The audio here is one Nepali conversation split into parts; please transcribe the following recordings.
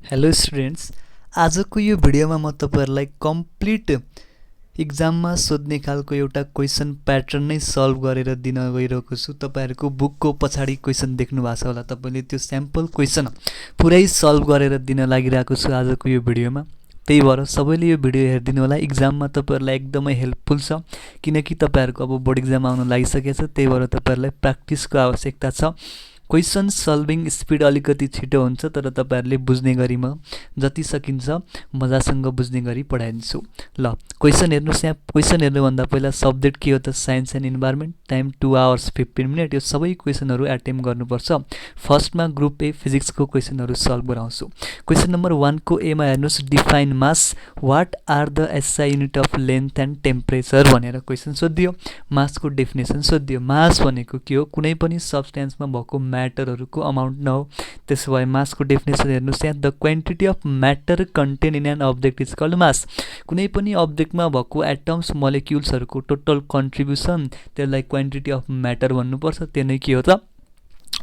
हेलो स्टुडेन्ट्स, आजको यो भिडियोमा म तपाईहरुलाई कम्प्लिट एक्जाममा सोध्ने खालको एउटा क्वेशन प्याटर्न नै सल्भ गरेर दिन गइरहेको छु। तपाईहरुको बुकको पछाडी क्वेशन देख्नु भएको छ होला। तपाईले त्यो स्याम्पल क्वेशन पुरै सल्भ गरेर दिन लागिरहेको छु आजको यो भिडियोमा। त्यही भएर सबैले यो भिडियो हेर्दिनु होला। एक्जाममा तपाईहरुलाई एकदमै हेल्पफुल छ किनकि तपाईहरुको अब बोर्ड एक्जाम आउन लागिसकेको छ। त्यही भएर तपाईहरुलाई प्र्याक्टिसको आवश्यकता छ। क्वेशन सल्भिङ स्पिड अलिकति छिटो हुन्छ तर तपाईहरुले बुझ्ने गरी म जति सकिन्छ मजासँग बुझ्ने गरी पढाइदिन्छु। ल क्वेशन हेर्नुस्। यहाँ क्वेशन हेर्नु भन्दा पहिला सब्जेक्ट के हो त science and environment, time 2 hours 15 minute. यो सबै क्वेशनहरु अटेम्प्ट गर्नुपर्छ। फर्स्टमा ग्रुप ए फिजिक्सको क्वेशनहरु सल्भ गराउँछु। क्वेशन नम्बर 1 को ए मा हेर्नुस्, define mass, what are the SI unit of length and temperature भनेर क्वेशन सोधियो। मासको डेफिनेसन सोधियो। मास भनेको के हो? कुनै पनि सब्स्टेन्समा भएको म्याटरहरुको अमाउन्ट न हो। त्यसो भए मासको डेफिनेसन हेर्नुस्। यहाँ the quantity of matter contain in an object is called mass. कुनै पनि अब्जेक्टमा भएको एटम्स मोलिक्युल्सहरुको टोटल कन्ट्रिब्युसन त्यसलाई क्वान्टिटी अफ म्याटर भन्नुपर्छ। त्यो नै के हो त?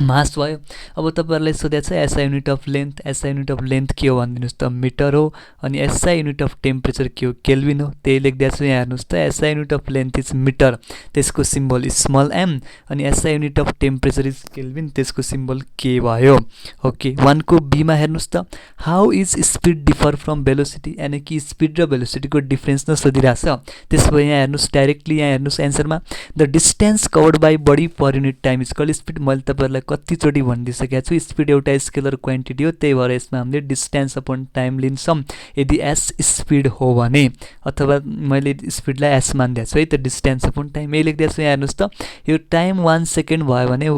मास भयो। अब तपाईहरुलाई सोधेको छ SI unit of length. SI unit of length के हो भन्दिनुस् त? मिटर हो। अनि एसआई युनिट अफ टेम्परेचर के हो? केल्भिन हो। त्यही लेख्दैछु यहाँ हेर्नुस् त SI unit of length is metre, त्यसको सिम्बल स्मल एम। अनि SI unit of temperature is kelvin, त्यसको सिम्बल के भयो। ओके, 1 को बी मा हेर्नुस् त how is speed differ from velocity, यानी कि स्पीड र भेलोसिटीको डिफरेन्स न सोधिराछ। त्यसो भए यहाँ हेर्नुस् डाइरेक्टली यहाँ हेर्नुस् एन्सरमा the distance covered by body per unit time is called speed. मैले तपाईहरुलाई कतिचोटी भनिदिसकेको छु स्पीड एउटा स्केलर क्वान्टिटी हो। त्यही भएर यसमा हामीले डिस्टेन्स अपन टाइम लिन्छौं यदि एस स्पीड हो भने, अथवा मैले स्पीडलाई एस मान्दिएको छु है त डिस्टेन्स अपन टाइम। यही लेख्दै छु यहाँ हेर्नुस् त यो टाइम 1 सेकेन्ड भयो भने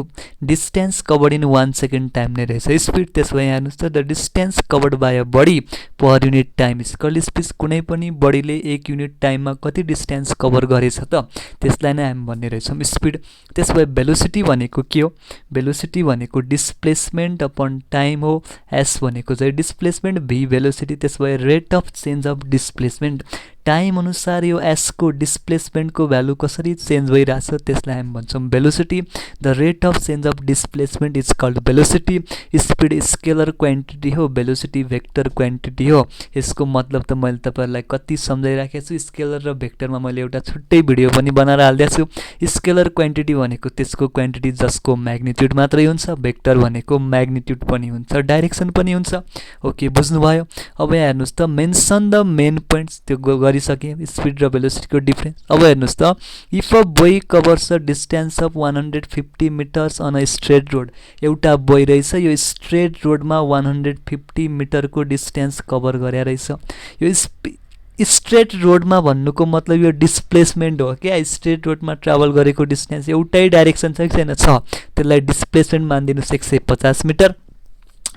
distance covered in 1 second time नै रहेछ स्पीड। त्यसो भए यहाँ हेर्नुस् त the distance covered by a body per unit time is called speed. कुनै पनि बडीले 1 युनिट टाइममा कति डिस्टेन्स कभर गरेछ त त्यसलाई नै हामी भन्ने रहेछौं स्पीड। त्यसो भए भेलोसिटी भनेको के हो? भेलोसिटी भनेको डिस्प्लेसमेन्ट अपन टाइम हो। एस भनेको चाहिँ डिस्प्लेसमेन्ट, भी भेलोसिटी। त्यसो भए rate of change of displacement time अनुसार यो एस को डिस्प्लेसमेन्ट को भ्यालु कसरी चेन्ज भइराछ त्यसलाई हामी भन्छौं velocity. The rate of change of displacement is called velocity. Speed scalar quantity हो, भेलोसिटी भेक्टर क्वान्टिटी हो। यसको मतलब त मैले तपाईहरुलाई कति सम्झाइराखेको छु। स्केलर र भेक्टरमा मैले एउटा छुट्टै भिडियो पनि बनाएर हाल्दिएको छु। स्केलर क्वान्टिटी भनेको त्यसको क्वान्टिटी जसको म्याग्निट्युड मात्रै हुन्छ, भेक्टर भनेको म्याग्निट्युड पनि हुन्छ, डाइरेक्सन पनि हुन्छ। ओके, बुझ्नुभयो। अब यहाँ हेर्नुस् त मेन्सन द मेन पोइन्ट्स, त्यो गरिसके स्पीड र भेलोसिटीको डिफरेन्स। अब हेर्नुस् त if a boy covers a distance of 150 metres on a straight road. एउटा बोय रहेछ यो स्ट्रेट रोडमा 150 मिटरको डिस्टेन्स कभर गरे रहेछ। यो स्ट्रेट रोडमा भन्नुको मतलब यो डिस्प्लेसमेन्ट हो क्या। स्ट्रेट रोडमा ट्राभल गरेको डिस्टेन्स एउटै डाइरेक्सन छ कि छैन? छ। त्यसलाई डिस्प्लेसमेन्ट मानिदिनुस् 150 मिटर।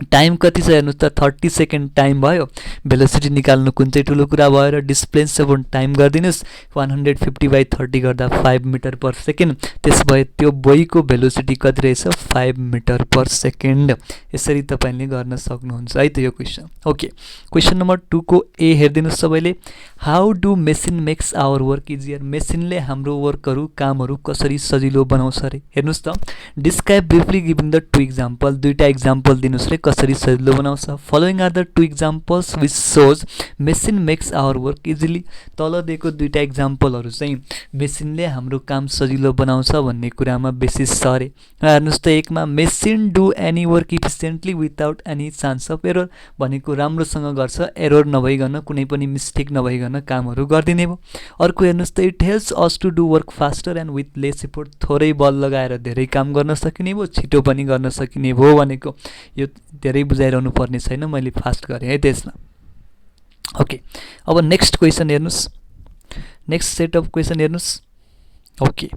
टाइम कति छ हेर्नुस् त 30 सेकेन्ड टाइम भयो। भेलोसिटी निकाल्नु कुन चाहिँ ठुलो कुरा भयो र डिस्प्लेसमेन्ट टाइम गर्दिनुस् 150/30 गर्दा 5 मिटर पर सेकेन्ड। त्यसो भए त्यो बोयको भेलोसिटी कति रहेछ? 5 मिटर पर सेकेन्ड। यसरी तपाईले गर्न सक्नुहुन्छ है त यो क्वेशन। ओके, क्वेशन नम्बर 2 को ए हेर्दिनुस् सबैले। How do machine makes our work easier. मेसिनले हाम्रो वर्कहरु कामहरु कसरी सजिलो बनाउँछ रे? हेर्नुस् त describe briefly giving the 2 example. दुईटा एक्जाम्पल दिनुस् रे कसरी सजिलो बनाउँछ। Following are the 2 examples which shows machine makes our work easily. तल दिएको दुईटा एक्जाम्पलहरु चाहिँ मेसिनले हाम्रो काम सजिलो बनाउँछ भन्ने कुरामा बेसिस छ रे। हेर्नुस् त एकमा machine do any work efficiently without any chance of error भनेको राम्रोसँग गर्छ, एरर नभइकन कुनै पनि मिस्टेक नभइकन कामहरु गर्दिने भो। अर्को हेर्नुस् त it helps us to do work faster and with less effort. थोरै बल लगाएर धेरै काम गर्न सकिने भो, छिटो पनि गर्न सकिने भो भनेको। यो धेरै बुझाइरहनु पर्ने छैन, मैले फास्ट गरे है त्यसमा। ओके, अब नेक्स्ट क्वेशन हेर्नुस्। नेक्स्ट सेट अफ क्वेशन हेर्नुस्। ओके,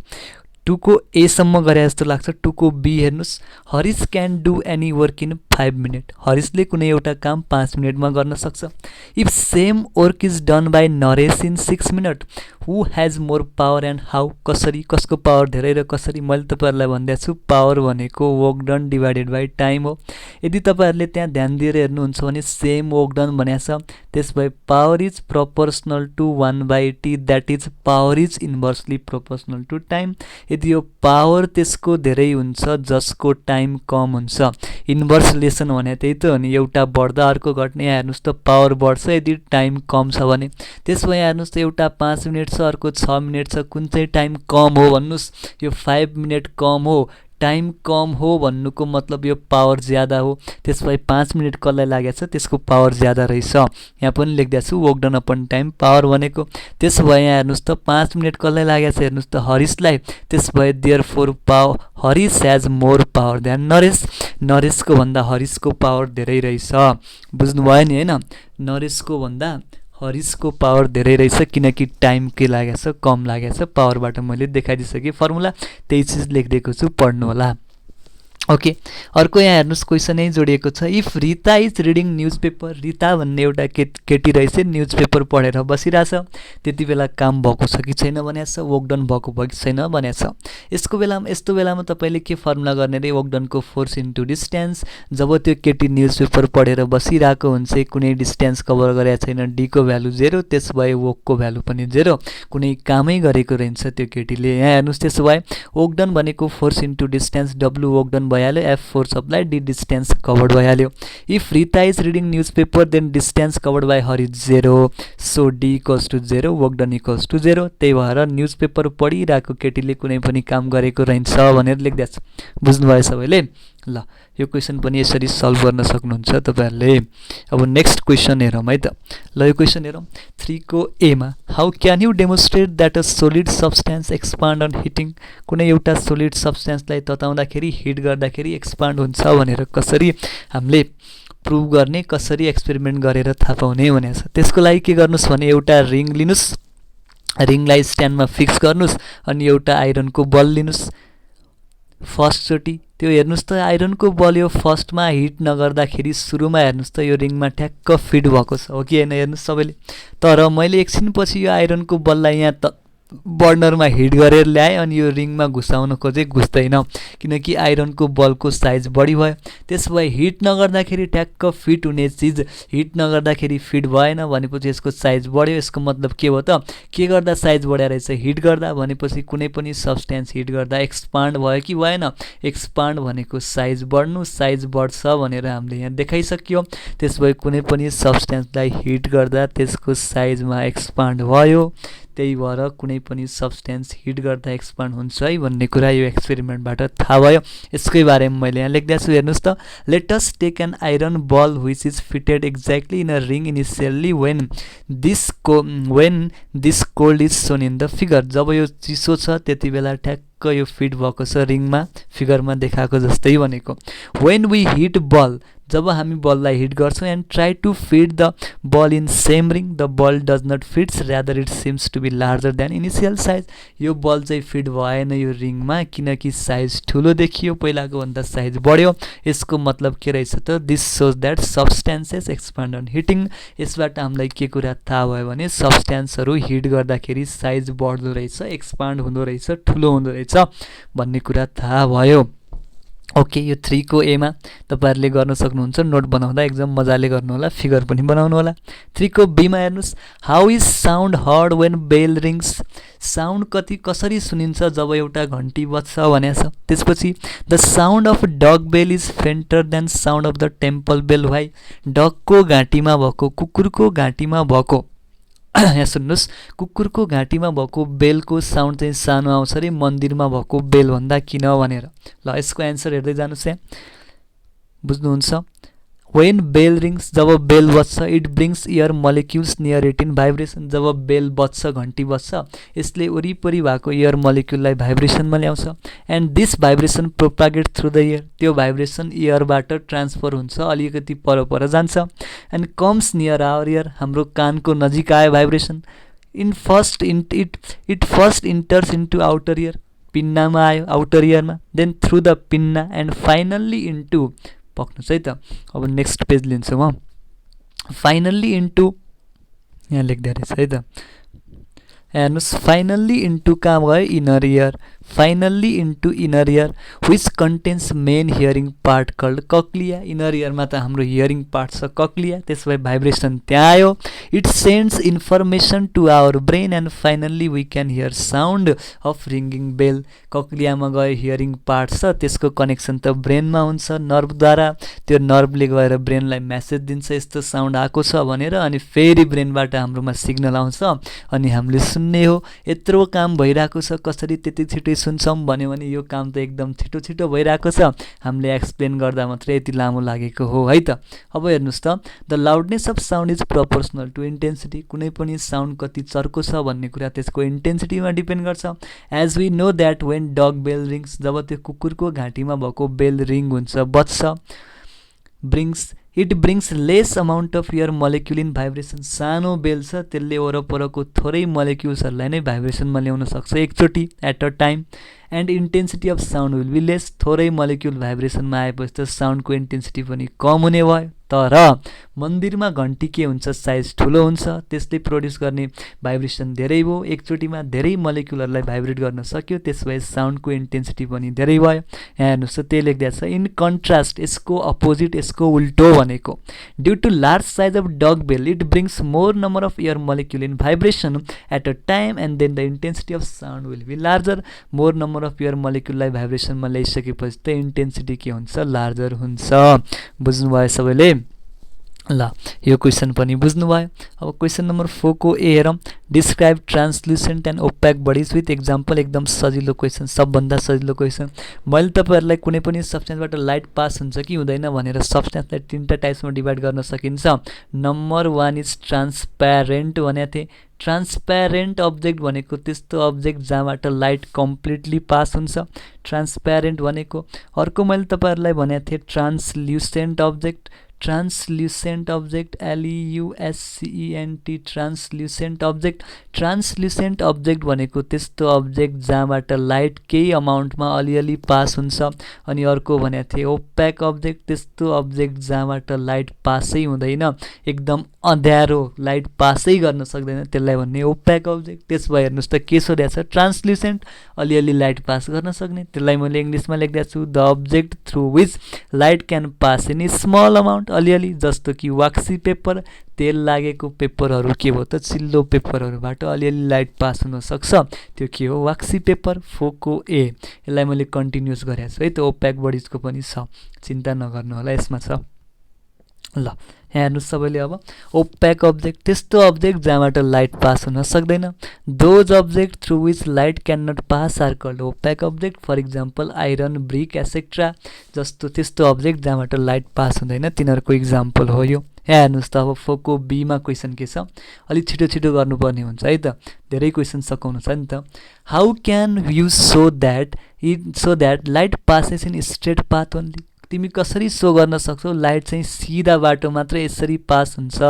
2 को ए सम्म गरे जस्तो लाग्छ। 2 को बी हेर्नुस्। Harish can do any work in 5 minute. हरिशले कुनै एउटा काम 5 मिनेटमा गर्न सक्छ। If same work is done by Naresh in 6 minute who has more power and how. कसरी, कसको पावर धेरै र कसरी? मैले तपाईहरुलाई भन्दिएको छु पावर भनेको work done divided by time हो। यदि तपाईहरुले त्यहाँ ध्यान दिएर हेर्नुहुन्छ भने सेम वर्क डन भनेको छ। त्यसभए power is proportional to 1/t, that is power is inversely proportional to time. यदि यो पावर त्यसको धेरै हुन्छ जसको टाइम कम हुन्छ, इन्भर्सली रिलेसन भने त्यही त हो नि, एउटा बढ्दा अर्को घट्ने। यहाँ हेर्नुहोस् त पावर बढ्छ यदि टाइम कम छ भने। त्यसो यहाँ हेर्नुहोस् त एउटा 5 मिनट छ, अर्को 6 मिनट छ, कुन चाहिँ टाइम कम हो भन्नुहोस्? यो 5 मिनट कम हो। टाइम कम हो भन्नुको मतलब यो पावर ज्यादा हो। त्यसपछि 5 मिनट कसलाई लागेको छ त्यसको पावर ज्यादा रहेछ। यहाँ पनि लेख्दैछु छु work done upon time power भनेको। त्यसो भए यहाँ हेर्नुहोस् त 5 मिनट कसलाई लागेको छ हेर्नुहोस् त हरिशलाई। त्यसो भए therefore power Harish has more power than नरेशको भन्दा हरिशको पावर धेरै रहेछ। बुझ्नुभयो नि होइन? नरेशको भन्दा हरिशको पावर धेरै रहेछ किनकि टाइम के लागेको छ कम लागेको छ। पावरबाट मैले देखाइदिइसकेँ फर्मुला, त्यही चिज लेखिदिएको छु, पढ्नु होला। ओके, अर्को यहाँ हेर्नुहोस् क्वेसन यही जोडिएको छ। If Rita is reading news paper, Rita भन्ने एउटा केटी रहेछ न्युज पेपर पढेर बसिरहेछ, त्यति बेला काम भएको छ कि छैन भनेको छ, वर्क डन भएको भयो कि छैन भनेको छ। यस्तो बेलामा तपाईँले के फर्मुला गर्ने रे? वर्क डनको फोर्स इन्टु डिस्टेन्स। जब त्यो केटी न्युज पेपर पढेर बसिरहेको हुन्छ, कुनै डिस्टेन्स कभर गरेको छैन, डी को भ्यालु 0, त्यसो भए वर्कको भ्यालु पनि 0, कुनै कामै गरेको रहन्छ त्यो केटीले। यहाँ हेर्नुहोस् त्यसो भए वर्क डन भनेको force into distance, W work done भइहाल्यो, F force apply, D distance covered भइहाल्यो। If Rita is reading newspaper then distance covered by her is 0, so D equals to 0, work done equals to 0। त्यही भएर न्युज पेपर पढिरहेको केटीले कुनै पनि काम गरेको रहन्छ भनेर लेख्दैछ। बुझ्नुभयो सबैले? ल, यो क्वेसन पनि यसरी सल्भ गर्न सक्नुहुन्छ तपाईँहरूले। अब नेक्स्ट क्वेसन हेरौँ है त। ल, यो क्वेसन हेरौँ 3 को ए मा, how can you demonstrate that a solid substance expand on heating? कुनै एउटा सोलिड सब्सटेन्सलाई तताउँदाखेरि हिट गर्दाखेरि एक्सपान्ड हुन्छ भनेर कसरी हामीले प्रुभ गर्ने, कसरी एक्सपेरिमेन्ट गरेर थाहा पाउने भनेको छ। त्यसको लागि के गर्नुहोस् भने एउटा रिङ लिनुहोस्, रिङलाई स्ट्यान्डमा फिक्स गर्नुहोस्, अनि एउटा आइरनको बल लिनुहोस्। फर्स्टचोटि त्यो हेर्नुहोस् त आइरनको बल यो फर्स्टमा हिट नगर्दाखेरि सुरुमा हेर्नुहोस् त यो रिङमा ठ्याक्क फिट भएको छ, हो कि होइन? हेर्नुहोस् सबैले। तर मैले एकछिनपछि यो आइरनको बललाई यहाँ त बर्नरमा हिट गरेर ल्याएँ अनि यो रिङमा घुसाउन खोजेँ, घुस्दैन, किनकि आइरनको बलको साइज बढी भयो। त्यसो भए हिट नगर्दाखेरि ठ्याक्क फिट हुने चिज हिट नगर्दाखेरि फिट भएन भनेपछि यसको साइज बढ्यो। यसको मतलब के हो त? के गर्दा साइज बढ्या रहेछ? हिट गर्दा। भनेपछि कुनै पनि सब्सटेन्स हिट गर्दा एक्सपान्ड भयो कि भएन? एक्सपान्ड भनेको साइज बढ्नु, साइज बढ्छ भनेर हामीले यहाँ देखाइसक्यो। त्यसो भए कुनै पनि सब्सटेन्सलाई हिट गर्दा त्यसको साइजमा एक्सपान्ड भयो। त्यही भएर कुनै पनि सब्सटेन्स हिट गर्दा एक्सपान्ड हुन्छ है भन्ने कुरा यो एक्सपेरिमेन्टबाट थाहा भयो। यसकै बारेमा मैले यहाँ लेख्दैछु, हेर्नुहोस् त। Let us take an iron ball which is fitted exactly in a ring initially when this cold is shown in the figure. जब यो चिसो छ त्यति बेला ठ्याक्क यो फिट भएको छ रिङमा, फिगरमा देखाएको जस्तै भनेको। वेन वी हिट बल, जब हामी बललाई हिट गर्छौँ, and try to fit the ball in same ring, the ball does not fits rather it seems to be larger than initial size. यो बल चाहिँ फिट भएन यो रिङमा किनकि साइज ठुलो देखियो, पहिलाको भन्दा साइज बढ्यो। यसको मतलब के रहेछ त? This shows that substances expand on heating. यसबाट हामीलाई के कुरा थाहा भयो भने सब्सटेन्सहरू हिट गर्दाखेरि साइज बढ्दो रहेछ, एक्सपान्ड हुँदो रहेछ, ठुलो हुँदो रहेछ भन्ने कुरा थाहा भयो। ओके, यो 3 को ए मा तपाईँहरूले गर्न सक्नुहुन्छ। नोट बनाउँदा एकदम मजाले गर्नु होला, फिगर पनि बनाउनु होला। 3 को बी मा हेर्नुहोस्, how is sound heard when bell rings? Sound कसरी सुनिन्छ जब एउटा घन्टी बज्छ भनेको छ। त्यसपछि the sound of dog bell is fainter than sound of the temple bell. Why? डगको घाँटीमा भएको, कुकुरको घाँटीमा भएको, यहाँ सुन्नुहोस्, कुकुरको घाँटीमा भएको बेलको साउन्ड चाहिँ सानो आउँछ अरे मन्दिरमा भएको बेलभन्दा किन भनेर। ल, यसको एन्सर हेर्दै जानुहोस् यहाँ, बुझ्नुहुन्छ? वेन बेल रिङ्स, जब बेल बज्छ, it brings air molecules near it in vibration. जब बेल बज्छ, घन्टी बज्छ, यसले वरिपरि भएको एयर मलिक्युललाई भाइब्रेसनमा ल्याउँछ। And this vibration propagate through the air, त्यो भाइब्रेसन एयरबाट ट्रान्सफर हुन्छ, अलिकति पर जान्छ। And comes near our ear, हाम्रो कानको नजिक आयो vibration. It first enters into outer ear, पिन्नामा आयो आउटर इयरमा, then through the pinna and finally into, पक्नुहोस् है त, अब नेक्स्ट पेज लिन्छु म। फाइनल्ली इन्टु, यहाँ लेख्दै रहेछ है त, हेर्नुहोस्, फाइनल्ली इन्टु कहाँ गयो? Inner year. finally into inner ear which contains main hearing part called cochlea. Inner ear मा त हाम्रो hearing part छ cochlea, त्यसपछि vibration त्यहाँ आयो, it sends information to our brain and finally we can hear sound of ringing bell. cochlea मा गयो hearing part छ, त्यसको कनेक्सन त ब्रेन मा हुन्छ नर्भ द्वारा, त्यो नर्भले गएर ब्रेनलाई मेसेज दिन्छ यस्तो साउन्ड आएको छ भनेर, अनि फेरि ब्रेनबाट हाम्रोमा सिग्नल आउँछ अनि हामीले सुन्ने हो। यत्रो काम भइरहेको छ, कसरी त्यति छिटो सुन्छौँ भन्यो भने यो काम त एकदम छिटो छिटो भइरहेको छ, हामीले एक्सप्लेन गर्दा मात्रै यति लामो लागेको हो है त। अब हेर्नुस् त, the loudness of sound is proportional to intensity. कुनै पनि साउन्ड कति चर्को छ भन्ने कुरा त्यसको इन्टेन्सिटीमा डिपेन्ड गर्छ। As we know that when dog bell rings, जब त्यो कुकुरको घाँटीमा भएको बेल रिङ हुन्छ बज्छ, it brings less amount of air molecule in vibration. सानो बेल छ, त्यसले वरपरको थोरै मोलिक्युल्सहरूलाई नै भाइब्रेसनमा ल्याउन सक्छ एकचोटि at a time, and intensity of sound will be less. थोरै मोलिक्युल भाइब्रेसनमा आएपछि त साउन्डको इन्टेन्सिटी पनि कम हुने भयो। तर मन्दिरमा घन्टी के हुन्छ, साइज ठुलो हुन्छ, त्यसले प्रड्युस गर्ने भाइब्रेसन धेरै भयो, एकचोटिमा धेरै मोलिक्युलहरूलाई भाइब्रेट गर्न सक्यो, त्यसपछि साउन्डको इन्टेन्सिटी पनि धेरै भयो। यहाँ हेर्नुहोस् त, त्यही लेख्दैछ इन कन्ट्रास्ट, यसको अपोजिट, यसको उल्टो भनेको, due to large size of dog bell it brings more number of air molecule in vibration at a time and then the intensity of sound will be larger. More number of air मोलिक्युललाई भाइब्रेसनमा ल्याइसकेपछि त इन्टेन्सिटी के हुन्छ, लार्जर हुन्छ। बुझ्नुभयो सबैले? ल, यो क्वेसन पनि बुझ्नुभयो। अब क्वेसन नम्बर 4 को ए हेरौँ, describe translucent and opaque bodies with example. एकदम सजिलो क्वेसन, सबभन्दा सजिलो क्वेसन। मैले तपाईँहरूलाई कुनै पनि सब्सटेन्सबाट लाइट पास हुन्छ कि हुँदैन भनेर सब्सटेन्सलाई 3टा टाइप्समा डिभाइड गर्न सकिन्छ। नम्बर 1 इज ट्रान्सप्यारेन्ट भनेको थिएँ। ट्रान्सप्यारेन्ट अब्जेक्ट भनेको त्यस्तो अब्जेक्ट जहाँबाट लाइट कम्प्लिटली पास हुन्छ, ट्रान्सप्यारेन्ट भनेको। अर्को मैले तपाईँहरूलाई भनेको थिएँ translucent object. Translucent object, LUSCENT, translucent object. Translucent object भनेको त्यस्तो अब्जेक्ट जहाँबाट लाइट केही अमाउन्टमा अलिअलि पास हुन्छ। अनि अर्को भनेको थिएँ ओप्याक अब्जेक्ट, त्यस्तो अब्जेक्ट जहाँबाट लाइट पासै हुँदैन, एकदम अँध्यारो, लाइट पासै गर्न सक्दैन, त्यसलाई भन्ने ओप्याक अब्जेक्ट। त्यसमा हेर्नुहोस् त के सोधेको छ, ट्रान्सल्युसेन्ट, अलिअलि लाइट पास गर्न सक्ने, त्यसलाई मैले इङ्ग्लिसमा लेख्दैछु छु, the object through which light can pass in small amount, अलिअलि, जस्तो कि वाक्सी पेपर, तेल लागेको पेपरहरू के भयो त, चिल्लो पेपरहरूबाट अलिअलि लाइट पास हुनसक्छ, त्यो के हो, वाक्सी पेपर। 4 को ए, यसलाई मैले कन्टिन्युस गरेको छु है त, ओप्याक बडिजको पनि छ, चिन्ता नगर्नु होला, यसमा छ। ल, यहाँ हेर्नुहोस् सबैले, अब ओप्याक अब्जेक्ट, त्यस्तो अब्जेक्ट जहाँबाट लाइट पास हुन सक्दैन। Those object through which light can not pass are called opaque object. For example iron, brick, etcetera, जस्तो त्यस्तो अब्जेक्ट जहाँबाट लाइट पास हुँदैन, तिनीहरूको इक्जाम्पल हो यो। यहाँ हेर्नुहोस् त, अब 4 को बीमा क्वेसन के छ, अलिक छिटो छिटो गर्नुपर्ने हुन्छ है त, धेरै क्वेसन सकाउनु छ नि त। How can you so that light passes in straight path only. तिमी कसरी सो गर्न सक्छौ लाइट चाहिँ सिधा बाटो मात्रै यसरी पास हुन्छ,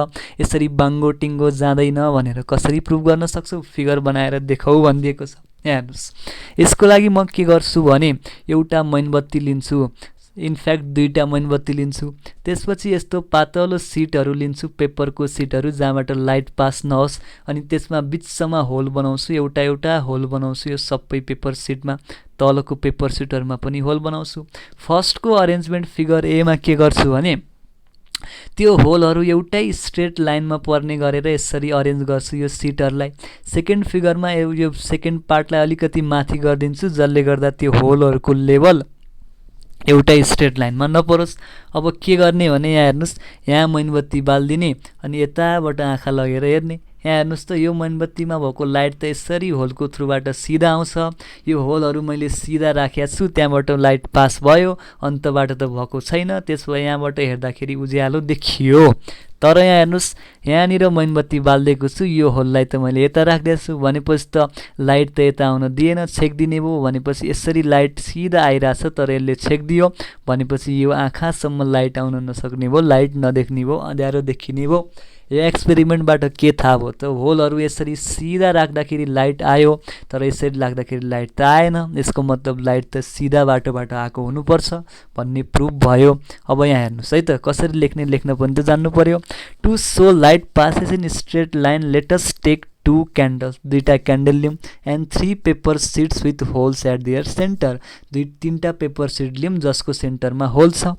यसरी बाङ्गो टिङ्गो जाँदैन भनेर कसरी प्रुभ गर्न सक्छौ, फिगर बनाएर देखाऊ भनिदिएको छ। यहाँ हेर्नुहोस्, यसको लागि म के गर्छु भने एउटा मैनबत्ती लिन्छु, इनफ्याक्ट 2टा मैनबत्ती लिन्छु, त्यसपछि यस्तो पातलो सिटहरू लिन्छु, पेपरको सिटहरू जहाँबाट लाइट पास नहोस्, अनि त्यसमा बिचसम्म होल बनाउँछु, एउटा एउटा होल बनाउँछु यो सबै पेपर सिटमा, तलको पेपर सिटहरूमा पनि होल बनाउँछु। फर्स्टको अरेन्जमेन्ट फिगर एमा के गर्छु भने त्यो होलहरू एउटै स्ट्रेट लाइनमा पर्ने गरेर यसरी अरेन्ज गर्छु यो सिटहरूलाई। सेकेन्ड फिगरमा यो सेकेन्ड पार्टलाई अलिकति माथि गरिदिन्छु, जसले गर्दा त्यो होलहरूको लेभल एउटै स्ट्रेट लाइनमा नपरोस्। अब के गर्ने भने यहाँ हेर्नुहोस्, यहाँ मैनबत्ती बालिदिने अनि यताबाट आँखा लगेर हेर्ने। यहाँ हेर्नुहोस् त, यो मैनबत्तीमा भएको लाइट त यसरी होलको थ्रुबाट सिधा आउँछ, यो होलहरू मैले सिधा राखेको छु, त्यहाँबाट लाइट पास भयो, अन्तबाट त भएको छैन, त्यसो भए यहाँबाट हेर्दाखेरि उज्यालो देखियो। तर यहाँ हेर्नुहोस्, यहाँनिर मैनबत्ती बालिदिएको छु, यो होललाई त मैले यता राखिदिएको छु, भनेपछि त लाइट त यता आउन दिएन, छेकिदिने भयो, भनेपछि यसरी लाइट सिधा आइरहेछ तर यसले छेकिदियो, भनेपछि यो आँखासम्म लाइट आउन नसक्ने भयो, लाइट नदेख्ने भयो, अँध्यारो देखिने भयो। यो एक्सपेरिमेन्टबाट के थाहा भयो त, होलहरू यसरी सिधा राख्दाखेरि लाइट आयो, तर यसरी राख्दाखेरि लाइट त आएन, यसको मतलब लाइट त सिधा बाटोबाट आएको हुनुपर्छ भन्ने प्रुफ भयो। अब यहाँ हेर्नुहोस् है त, कसरी लेख्ने, लेख्न पनि त जान्नु पर्यो। To show light passes in straight line let us take 2 candles, दुईटा क्यान्डल लियौँ and 3 paper sheets with holes at their centre, तीनटा पेपर सिड लियौँ जसको सेन्टरमा होल छ।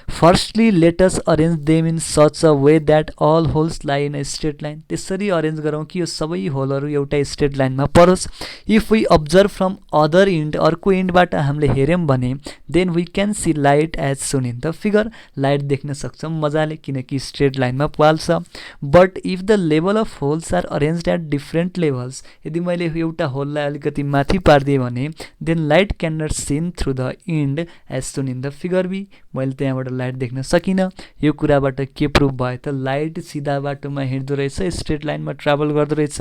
Firstly let us arrange them in such a way that all holes लाई इन अ स्ट्रेट लाइन, त्यसरी अरेन्ज गरौँ कि यो सबै होलहरू एउटा स्ट्रेट लाइनमा परोस्। If we observe from other end, अर्को इन्डबाट हामीले हेऱ्यौँ भने then we can see light as shown in the figure, light देख्न सक्छौँ मजाले किनकि स्ट्रेट लाइनमा पाल्छ। But if the level of holes are arrange at different levels, यदि मैले एउटा होललाई अलिकति माथि पारिदिएँ भने then light can not seen through the end as shown in the figure B, मैले त्यहाँबाट लाइट देख्न सकिनँ। यो कुराबाट के प्रुभ भयो त लाइट सिधा बाटोमा हिँड्दो रहेछ, स्ट्रेट लाइनमा ट्राभल गर्दो रहेछ।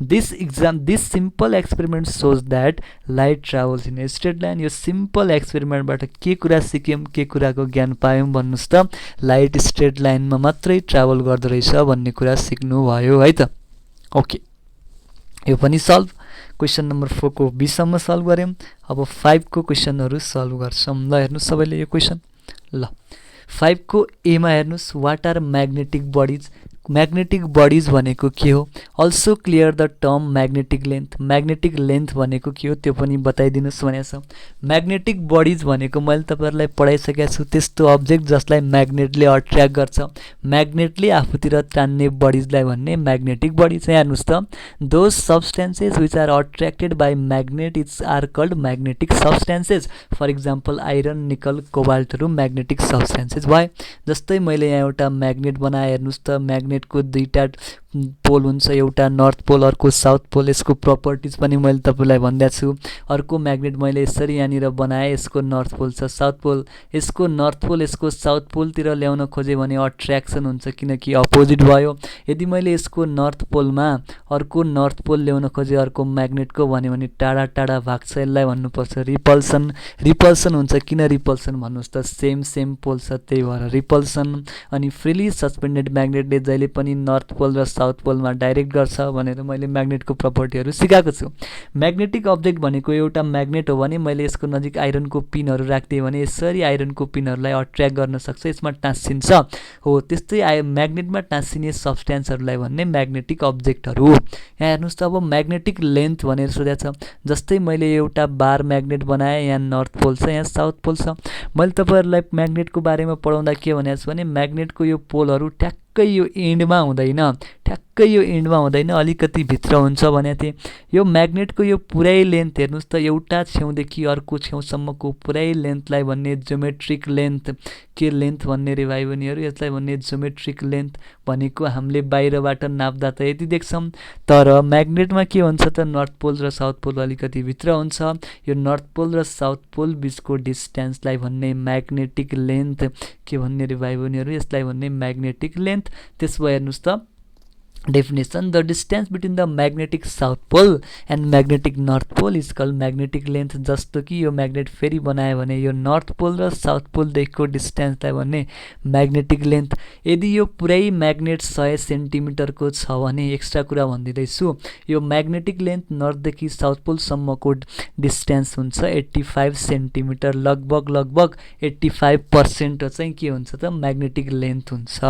This simple experiment shows that light travels in a straight line. यो सिम्पल एक्सपेरिमेन्टबाट के कुरा सिक्यौँ, के कुराको ज्ञान पायौँ भन्नुहोस् त, लाइट स्ट्रेट लाइनमा मात्रै ट्राभल गर्दो रहेछ भन्ने कुरा सिक्नुभयो है त। ओके, यो पनि सल्भ। क्वेसन नम्बर 4 को बीसम्म सल्भ गऱ्यौँ। अब 5 को क्वेसनहरू सल्भ गर्छौँ। ल हेर्नुहोस् सबैले यो क्वेसन। ल 5 को एमा हेर्नुहोस्, what are magnetic bodies, magnetic bodies भनेको के हो, also clear the term magnetic length, magnetic length भनेको के हो त्यो पनि बताइदिनुहोस् भनेको छ। म्याग्नेटिक बडिज भनेको मैले तपाईहरुलाई पढाइसकेको छु, त्यस्तो अब्जेक्ट जसलाई म्याग्नेटले अट्र्याक्ट गर्छ, म्याग्नेटले आफूतिर तान्ने बडिजलाई भन्ने म्याग्नेटिक बडिज। हेर्नुहोस् त, those substances which are attracted by magnet it's are called magnetic substances. For example iron, nickel, कोबाल्टहरू म्याग्नेटिक सब्स्टेन्सेस भए। जस्तै मैले यहाँ एउटा म्याग्नेट बनाए, हेर्नुहोस् त, म्याग्नेटको दुईटा पोल हुन्छ, एउटा नर्थ पोल अर्को साउथ पोल। यसको प्रपर्टिज पनि मैले तपाईलाई भनिदिएको छु। अर्को म्याग्नेट मैले यसरी यहाँनिर बनाएँ, यसको नर्थ पोल छ, साउथ पोल, यसको नर्थ पोल यसको साउथ पोलतिर ल्याउन खोजेँ भने अट्र्याक्सन हुन्छ किनकि अपोजिट भयो। यदि मैले यसको नर्थ पोलमा अर्को नर्थ पोल ल्याउन खोजेँ अर्को म्याग्नेटको भने टाढा टाढा भाग्छ, यसलाई भन्नुपर्छ रिपल्सन। रिपल्सन हुन्छ, किन रिपल्सन भन्नुहोस् त, सेम पोल छ त्यही भएर रिपल्सन। अनि फ्रिली सस्पेन्डेड म्याग्नेटले जहिले पनि नर्थ पोल र साउथ पोलमा डाइरेक्ट गर्छ भनेर मैले म्याग्नेटको प्रपर्टीहरू सिकाएको छु। म्याग्नेटिक अब्जेक्ट भनेको एउटा म्याग्नेट हो भने मैले यसको नजिक आइरनको पिनहरू राख्दिएँ भने यसरी आइरनको पिनहरूलाई अट्र्याक्ट गर्न सक्छ, यसमा टाँसिन्छ। हो त्यस्तै म्याग्नेटमा टाँसिने सब्स्टेन्सहरूलाई भन्ने म्याग्नेटिक अब्जेक्टहरू। यहाँ हेर्नुहोस् त, अब म्याग्नेटिक लेन्थ भनेर सोधेको छ। जस्तै मैले एउटा बार म्याग्नेट बनाएँ, यहाँ नर्थ पोल छ, यहाँ साउथ पोल छ। मैले तपाईहरुलाई म्याग्नेटको बारेमा पढाउँदा के भनेको छु भने म्याग्नेटको यो पोलहरू ठ्याक्कै यो एन्डमा हुँदैन, ठ्याक्कै यो एन्डमा हुँदैन, अलिकति भित्र हुन्छ भनेको थिएँ। यो म्याग्नेटको यो पुरै लेन्थ हेर्नुहोस् त, एउटा छेउदेखि अर्को छेउसम्मको पुरै लेन्थलाई भन्ने ज्योमेट्रिक लेन्थ। के लेन्थ भन्ने रे भाइ बहिनीहरू, यसलाई भन्ने ज्योमेट्रिक लेन्थ। भनेको हामीले बाहिरबाट नाप्दा त यति देख्छौँ, तर म्याग्नेटमा के हुन्छ त नर्थ पोल र साउथ पोल अलिकति भित्र हुन्छ। यो नर्थ पोल र साउथ पोल बिचको डिस्टेन्सलाई भन्ने म्याग्नेटिक लेन्थ। के भन्ने रे भाइ बहिनीहरू, यसलाई भन्ने म्याग्नेटिक लेन्थ। त्यसो भए हेर्नुहोस् त, Definition: the distance between the magnetic south pole and magnetic north pole is called magnetic length। जस्तो कि यो म्याग्नेट फेरि बनायो भने यो नर्थ पोल र साउथ पोल देखिको डिस्टेन्सलाई भन्ने म्याग्नेटिक लेन्थ। यदि यो पुरै म्याग्नेट 100 सेन्टिमिटरको छ भने एक्स्ट्रा कुरा भनिदिँदैछु, यो म्याग्नेटिक लेन्थ नर्थदेखि साउथ पोलसम्मको डिस्टेन्स हुन्छ 85 सेन्टिमिटर। लगभग 85% चाहिँ के हुन्छ त म्याग्नेटिक लेन्थ हुन्छ।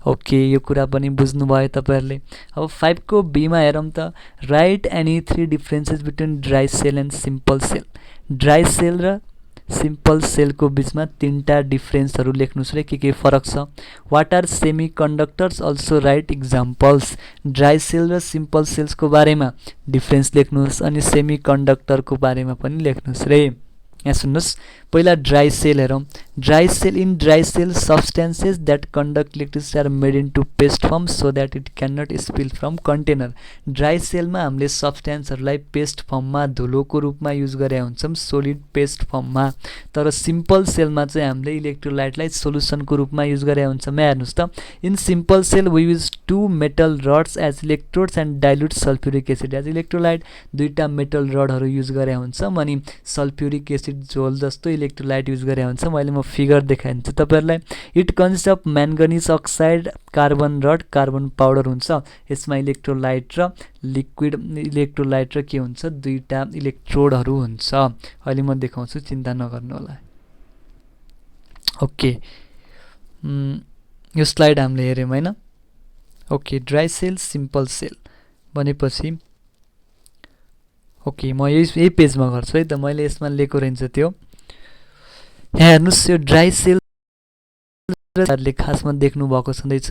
ओके, यो कुरा पनि बुझ्नुभयो तपाईहरुले। अब 5 को बी मा हेरौँ त, write any 3 differences between dry cell and simple cell. Dry cell र सिम्पल सेलको बिचमा 3टा डिफरेन्सहरू लेख्नुस् रे, के फरक छ। What are semiconductors, also write examples. Dry cell र सिम्पल सेल्सको बारेमा डिफरेन्स लेख्नुस्, अनि सेमी कन्डक्टरको बारेमा पनि लेख्नुस् रे। यहाँ सुन्नुहोस्, पहिला ड्राई सेल हेरौँ। Dry cell, in dry cell substances that conduct electricity are made into paste form so that it can not spill from container. Dry सेलमा हामीले सब्स्टेन्सहरूलाई पेस्ट फर्ममा धुलोको रूपमा युज गरे हुन्छौँ, सोलिड पेस्ट फर्ममा। तर सिम्पल सेलमा चाहिँ हामीले इलेक्ट्रोलाइटलाई सोलुसनको रूपमा युज गरे हुन्छौँ। हेर्नुहोस् त, in simple cell we use 2 metal rods as electrodes and dilute sulphuric acid as electrolyte. 2टा मेटल रडहरू युज गरे हुन्छौँ अनि सल्फ्युरिक एसिड झोल जस्तो इलेक्ट्रोलाइट युज गरे हुन्छ। मैले म फिगर देखाइदिन्छु तपाईहरुलाई। It consist of manganese oxide, carbon rod, carbon powder हुन्छ। यसमा इलेक्ट्रोलाइट र लिक्विड इलेक्ट्रोलाइट र के हुन्छ 2टा इलेक्ट्रोडहरू हुन्छ। अहिले म देखाउँछु, चिन्ता नगर्नु होला। ओके, यो स्लाइड हामीले हेर्यौँ हैन। Okay, dry cell, simple cell भनेपछि ओके म यही पेजमा गर्छु है त मैले यसमा लेखेको रहन्छ त्यो यहाँ हेर्नुस् यो ड्राई सेलले खासमा देख्नु भएको छँदैछ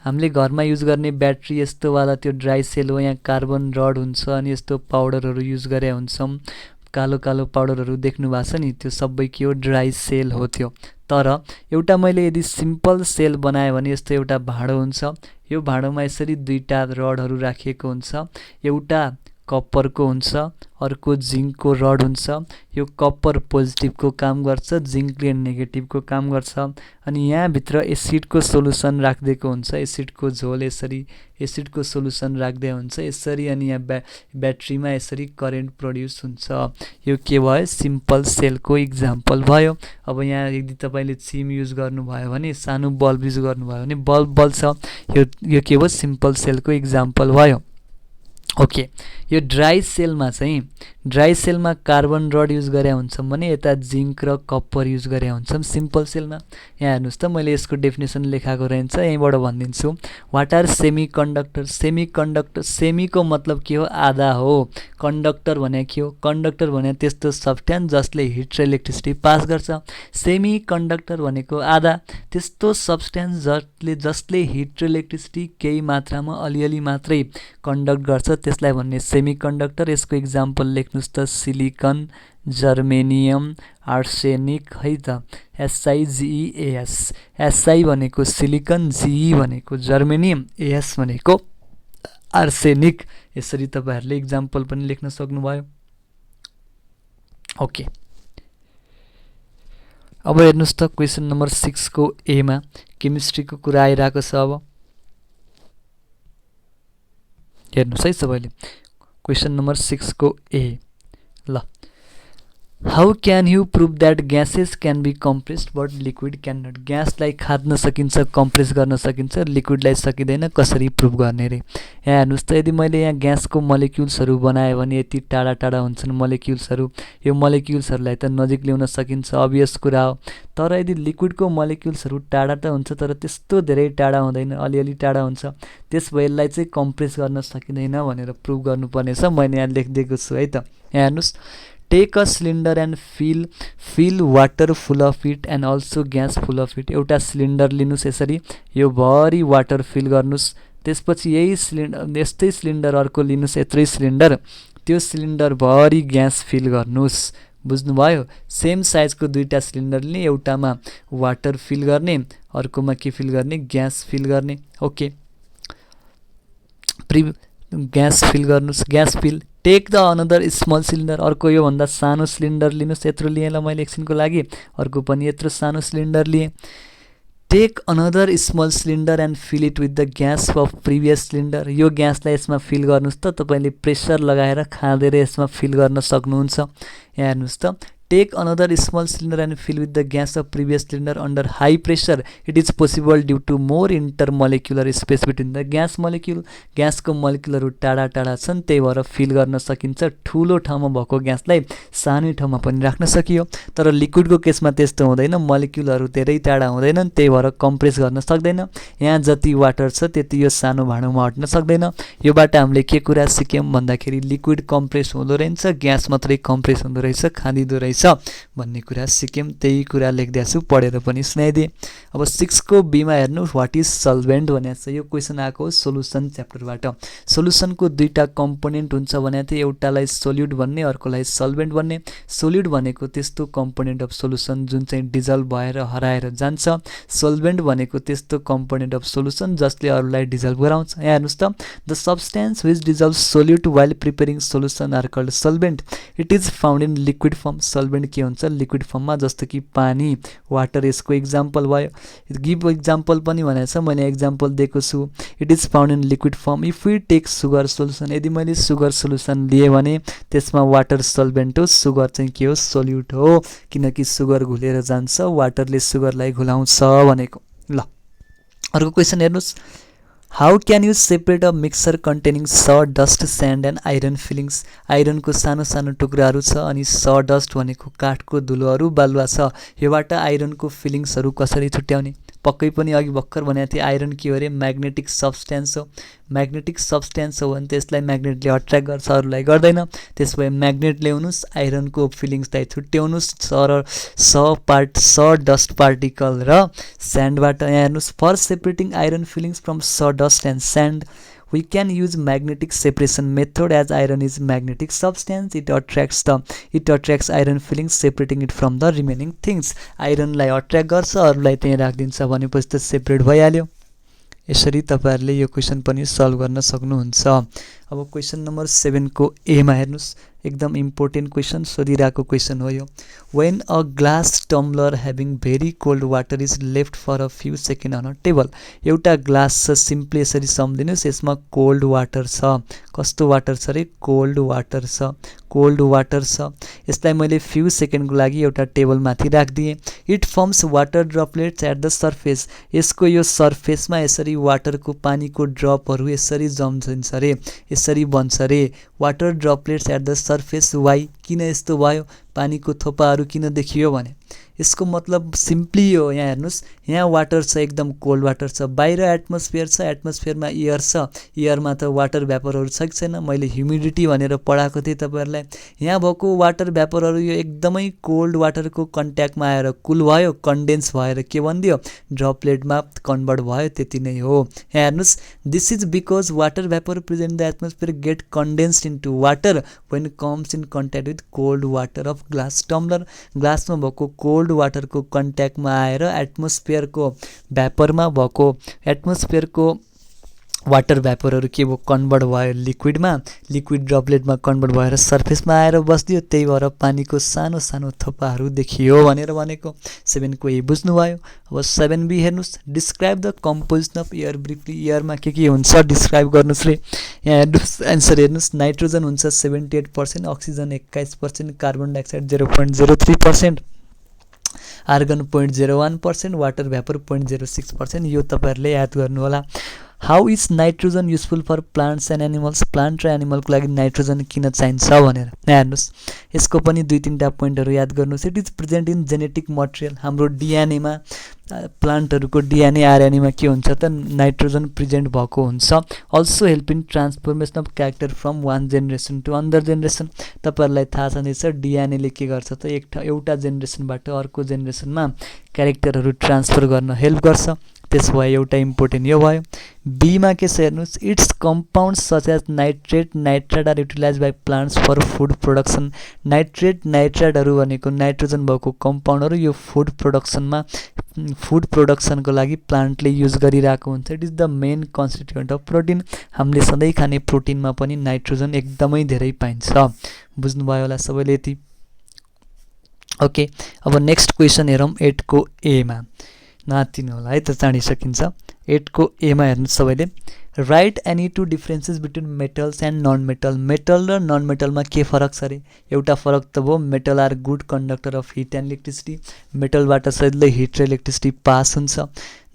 हामीले घरमा युज गर्ने ब्याट्री यस्तो वाला त्यो ड्राई सेल हो यहाँ कार्बन रड हुन्छ अनि यस्तो पाउडरहरू युज गरे हुन्छौँ कालो कालो पाउडरहरू देख्नु भएको छ नि त्यो सबै के हो ड्राई सेल हो त्यो तर एउटा मैले यदि सिम्पल सेल बनाएँ भने यस्तो एउटा भाँडो हुन्छ यो भाँडोमा यसरी दुईटा रडहरू राखिएको हुन्छ एउटा कप्परको हुन्छ अर्को जिङ्कको रड हुन्छ यो कप्पर पोजिटिभको काम गर्छ जिङ्कले नेगेटिभको काम गर्छ अनि यहाँभित्र एसिडको सोलुसन राखिदिएको हुन्छ एसिडको झोल यसरी एसिडको सोलुसन राख्दै हुन्छ यसरी अनि यहाँ ब्याट्रीमा यसरी करेन्ट प्रड्युस हुन्छ यो के भयो सिम्पल सेलको इक्जाम्पल भयो अब यहाँ यदि तपाईँले चिम युज गर्नुभयो भने सानो बल्ब युज गर्नुभयो भने बल्ब बल्छ यो के भयो सिम्पल सेलको इक्जाम्पल भयो ओके यो ड्राई सेलमा कार्बन रड युज गरे हुन्छौँ भने यता जिङ्क र कप्पर युज गरे हुन्छौँ सिम्पल सेलमा यहाँ हेर्नुहोस् त मैले यसको डेफिनेसन लेखाएको रहन्छ यहीँबाट भनिदिन्छु वाट आर सेमी सेमीको मतलब के हो आधा हो कन्डक्टर भने के हो कन्डक्टर भने त्यस्तो सब्स्टेन्स जसले हिट र इलेक्ट्रिसिटी पास गर्छ सेमी कन्डक्टर भनेको आधा त्यस्तो सब्स्टेन्स जसले हिट र इलेक्ट्रिसिटी केही मात्रामा अलिअलि मात्रै कन्डक्ट गर्छ त्यसलाई भन्ने सेमी कन्डक्टर यसको इक्जाम्पल लेख्नुस् त सिलिकन जर्मेनियम आर्सेनिक है त SiGeAs Si भनेको सिलिकन Ge भनेको जर्मेनियम As भनेको आर्सेनिक यसरी तपाईहरुले इक्जाम्पल पनि लेख्न सक्नुभयो ओके अब हेर्नुस् त क्वेशन नम्बर 6 को ए मा केमिस्ट्रीको कुरा आइराको छ अब हेर्नुस् है सबैले क्वेशन नम्बर 6 को ए ल how can you prove that gases can be compressed but liquid can not ग्यासलाई खाद्न सकिन्छ कम्प्रेस गर्न सकिन्छ लिक्विडलाई सकिदैन कसरी प्रुभ गर्ने रे यहाँ हेर्नुस् त यदि मैले यहाँ ग्यासको मोलिक्युल्सहरु बनाए भने यति टाढा टाढा हुन्छन् मोलिक्युल्सहरु यो मोलिक्युल्सहरुलाई त नजिक ल्याउन सकिन्छ अभियस कुरा हो तर यदि लिक्विडको मोलिक्युल्सहरु टाढा त हुन्छ तर त्यस्तो धेरै टाढा हुँदैन अलिअलि टाढा हुन्छ त्यसभए यसलाई चाहिँ कम्प्रेस गर्न सकिदैन भनेर प्रुभ गर्नुपर्ने छ मैले यहाँ लेखिदिएको छु है त यहाँ हेर्नुस् Take a cylinder and fill water full of it and also gas full of it. एउटा सिलिन्डर लिनुस् यसरी यो भरि वाटर फिल गर्नुस् त्यसपछि यही सिलिन्डर यस्तै सिलिन्डर अर्को लिनुस् यत्रै सिलिन्डर त्यो सिलिन्डर भरि ग्यास फिल गर्नुस् बुझ्नुभयो सेम साइजको दुईटा सिलिन्डर लिने एउटामा वाटर फिल गर्ने अर्कोमा के फिल गर्ने ग्यास फिल गर्ने ओके ग्यास फिल गर्नुस् gas fill take the another small cylinder अर्को यो भन्दा सानो सिलिन्डर लिनुस् यत्रो लिए ल मैले एकछिनको लागि अर्को पनि यत्रो सानो सिलिन्डर लिए take another small cylinder and fill it with the gas of previous cylinder यो ग्यासलाई यसमा फिल गर्नुस् त तपाईले प्रेसर लगाएर खाँदेर यसमा फिल गर्न सक्नुहुन्छ यहाँ हेर्नुस् त Take another small cylinder and fill with the gas of previous cylinder under high pressure. It is possible due to more intermolecular space between the gas molecule. Gas को moleculeहरु टाढा टाढा छन् त्यही भएर फिल गर्न सकिन्छ ठूलो ठाउँमा भएको ग्यासलाई सानो ठाउँमा पनि राख्न सकियो तर लिक्विडको केसमा त्यस्तो हुँदैन मोलिक्युलहरु धेरै टाढा हुँदैनन् त्यही भएर कम्प्रेस गर्न सक्दैन यहाँ जति वाटर छ त्यति यो सानो भाँडोमा हट्न सक्दैन योबाट हामीले के कुरा सिक्यौं भन्दाखेरि लिक्विड कम्प्रेस हुँदो रहेछ ग्यास मात्रै कम्प्रेस हुँदो रहेछ खादिदो रहेछ भन्ने कुरा सिक्यौं त्यही कुरा लेख्दैछु पढेर पनि सुनाइदिए अब 6 को बी मा हेर्नु व्हाट इज सल्भेन्ट भनेको छ यो क्वेशन आको सोलुसन च्याप्टरबाट सोलुसनको दुईटा कम्पोनेन्ट हुन्छ भने चाहिँ एउटालाई सोल्युट भन्ने अर्कोलाई सल्भेन्ट भन्ने सोल्युट भनेको त्यस्तो कम्पोनेन्ट अफ सोलुसन जुन चाहिँ डिजल्भ भएर हराएर जान्छ सल्भेन्ट भनेको त्यस्तो कम्पोनेन्ट अफ सोलुसन जसले अरूलाई डिजल्भ गराउँछ यहाँ हेर्नुस् त the substance which dissolve solute while preparing solution are called solvent it is found in liquid form solvent के हुन्छ लिक्विड फर्ममा जस्तो कि पानी वाटर यसको एक्जाम्पल भयो गिभ एक्जाम्पल पनि भनेको छ मैले एक्जाम्पल दिएको छु it is found in liquid form if we take sugar solution यदि मैले सुगर सोलुसन लिए भने त्यसमा वाटर सल्भेन्ट हो सुगर चाहिँ के हो सोल्युट हो किनकि सुगर घुलेर जान्छ वाटरले सुगरलाई घुलाउँछ भनेको ल अर्को क्वेशन हेर्नुस् How can you separate a mixture containing sawdust, sand and iron fillings? Iron को सानो सानो टुक्राहरू छ अनि sawdust भनेको काठको धुलोहरू बालुवा छ योबाट आइरन को फिलिङ्सहरू कसरी छुट्याउने पक्कै पनि अघि भर्खर भनेको थिएँ आइरन के हो अरे म्याग्नेटिक सब्स्टेन्स हो। म्याग्नेटिक सब्स्टेन्स हो भने त्यसलाई म्याग्नेटले अट्र्याक्ट गर्छ, अरूलाई गर्दैन। त्यसो भए म्याग्नेट ल्याउनुहोस्, आइरनको फिलिङ्सलाई छुट्याउनुहोस् स डस्ट पार्टिकल र स्यान्डबाट। यहाँ हेर्नुहोस्, for separating iron filings from sawdust and sand we can use magnetic separation method as iron is magnetic substance. It attracts iron filings, separating it from the remaining things. iron लाई अट्र्याक्ट गर्छ, अरूलाई त्यही राखिदिन्छ भनेपछि त सेपरेट भइहाल्यो। यसरी तपाईहरुले यो क्वेशन पनि सल्भ गर्न सक्नुहुन्छ। अब क्वेशन नम्बर 7 को ए मा हेर्नुस्, एकदम इम्पोर्टेन्ट क्वेशन सोधिरहेको क्वेशन हो यो। When a glass tumbler having very cold water is left for a few seconds on a table, एउटा ग्लास छ, सिम्पली यसरी सम्झिनुस्, यसमा कोल्ड वाटर छ। कस्तो वाटर छ रे? कोल्ड वाटर छ। कोल्ड वाटर छ, यसलाई मैले फ्यु सेकेन्डको लागि एउटा टेबल माथि राखिदिएँ। It forms water droplets at the surface, यसको यो सर्फेसमा यसरी वाटरको पानीको ड्रपहरू यसरी जम्झिन्छ रे, यसरी बन्छ रे। Water droplets at the surface, why? किन यस्तो भयो? पानीको थोपाहरू किन देखियो भने यसको मतलब सिम्पली हो। यहाँ हेर्नुस्, यहाँ वाटर छ, एकदम कोल्ड वाटर छ। बाहिर एटमोस्फियर छ, एटमोस्फियरमा एयर छ, एयरमा त वाटर भ्यापरहरू छ कि छैन? मैले ह्युमिडिटी भनेर पढाएको थिएँ तपाईहरुलाई। यहाँ भएको वाटर भ्यापरहरू यो एकदमै कोल्ड वाटरको कन्ट्याक्टमा आएर कुल भयो, कन्डेन्स भएर के बनिदियो? ड्रपलेटमा कन्भर्ट भयो, त्यति नै हो। यहाँ हेर्नुस्, this is because water vapour present in the atmosphere get condensed into water when comes in contact with cold water of glass tumbler. ग्लासमा भएको कोल्ड वाटरको कन्ट्याक्टमा आएर एटमोस्फियरको भ्यापरमा भएको एटमोस्फियरको वाटर भ्यापरहरू के भयो? कन्भर्ट भयो लिक्विडमा, लिक्विड ड्रपलेटमा कन्भर्ट भएर सर्फेसमा आएर बस्दियो, त्यही भएर पानीको सानो सानो थोपाहरू देखियो भनेर भनेको। 7 को ए बुझ्नुभयो। अब 7 बी हेर्नुस्, describe the composition of air briefly. एयरमा के हुन्छ डिस्क्राइब गर्नुस् रे। यहाँ हेर्नुस्, एन्सर हेर्नुस्, नाइट्रोजन हुन्छ 78%, oxygen 21%, carbon dioxide 0.03%, argon 0.01%, water vapour 0.06%। यो तपाईहरुले याद गर्नु होला। How is nitrogen useful for plants and animals? Plant र एनिमलको लागि नाइट्रोजन किन चाहिन्छ भनेर हेर्नुस्, यसको पनि 2-3टा पोइन्टहरु याद गर्नुस्। It is present in genetic material, हाम्रो डिएनएमा, प्लान्टहरुको डिएनए आरएनएमा के हुन्छ त नाइट्रोजन प्रेजेन्ट भएको हुन्छ। Also help in transformation of character from one generation to another generation. तपाईहरुलाई थाहा छँदैछ डिएनएले के गर्छ त एउटा जेनेरेसनबाट अर्को जेनेरेसनमा क्यारेक्टरहरु ट्रान्सफर गर्न हेल्प गर्छ। त्यसो भए एउटा इम्पोर्टेन्ट यो भयो। बीमा के छ हेर्नुस्, it's compounds such as nitrate, nitride are utilize by plants for food production. Nitrate, नाइट्राइडहरू भनेको नाइट्रोजन भएको कम्पाउन्डहरू, यो फुड प्रोडक्सनको लागि प्लान्टले युज गरिरहेको हुन्छ। It is the main constituent of protein. हामीले सधैँ खाने प्रोटिनमा पनि नाइट्रोजन एकदमै धेरै पाइन्छ। बुझ्नुभयो होला सबैले यति? ओके, अब नेक्स्ट क्वेसन हेरौँ 8 को ए मा। नातिनु होला है त, चाँडि सकिन्छ। 8 को ए मा हेर्नु सबैले, write any two differences between metals and non metal. Metal र नन मेटलमा के फरक छ अरे? एउटा फरक त भयो, metal are good conductor of heat and electricity. मेटलबाट सजिलै हिट र इलेक्ट्रिसिटी पास हुन्छ।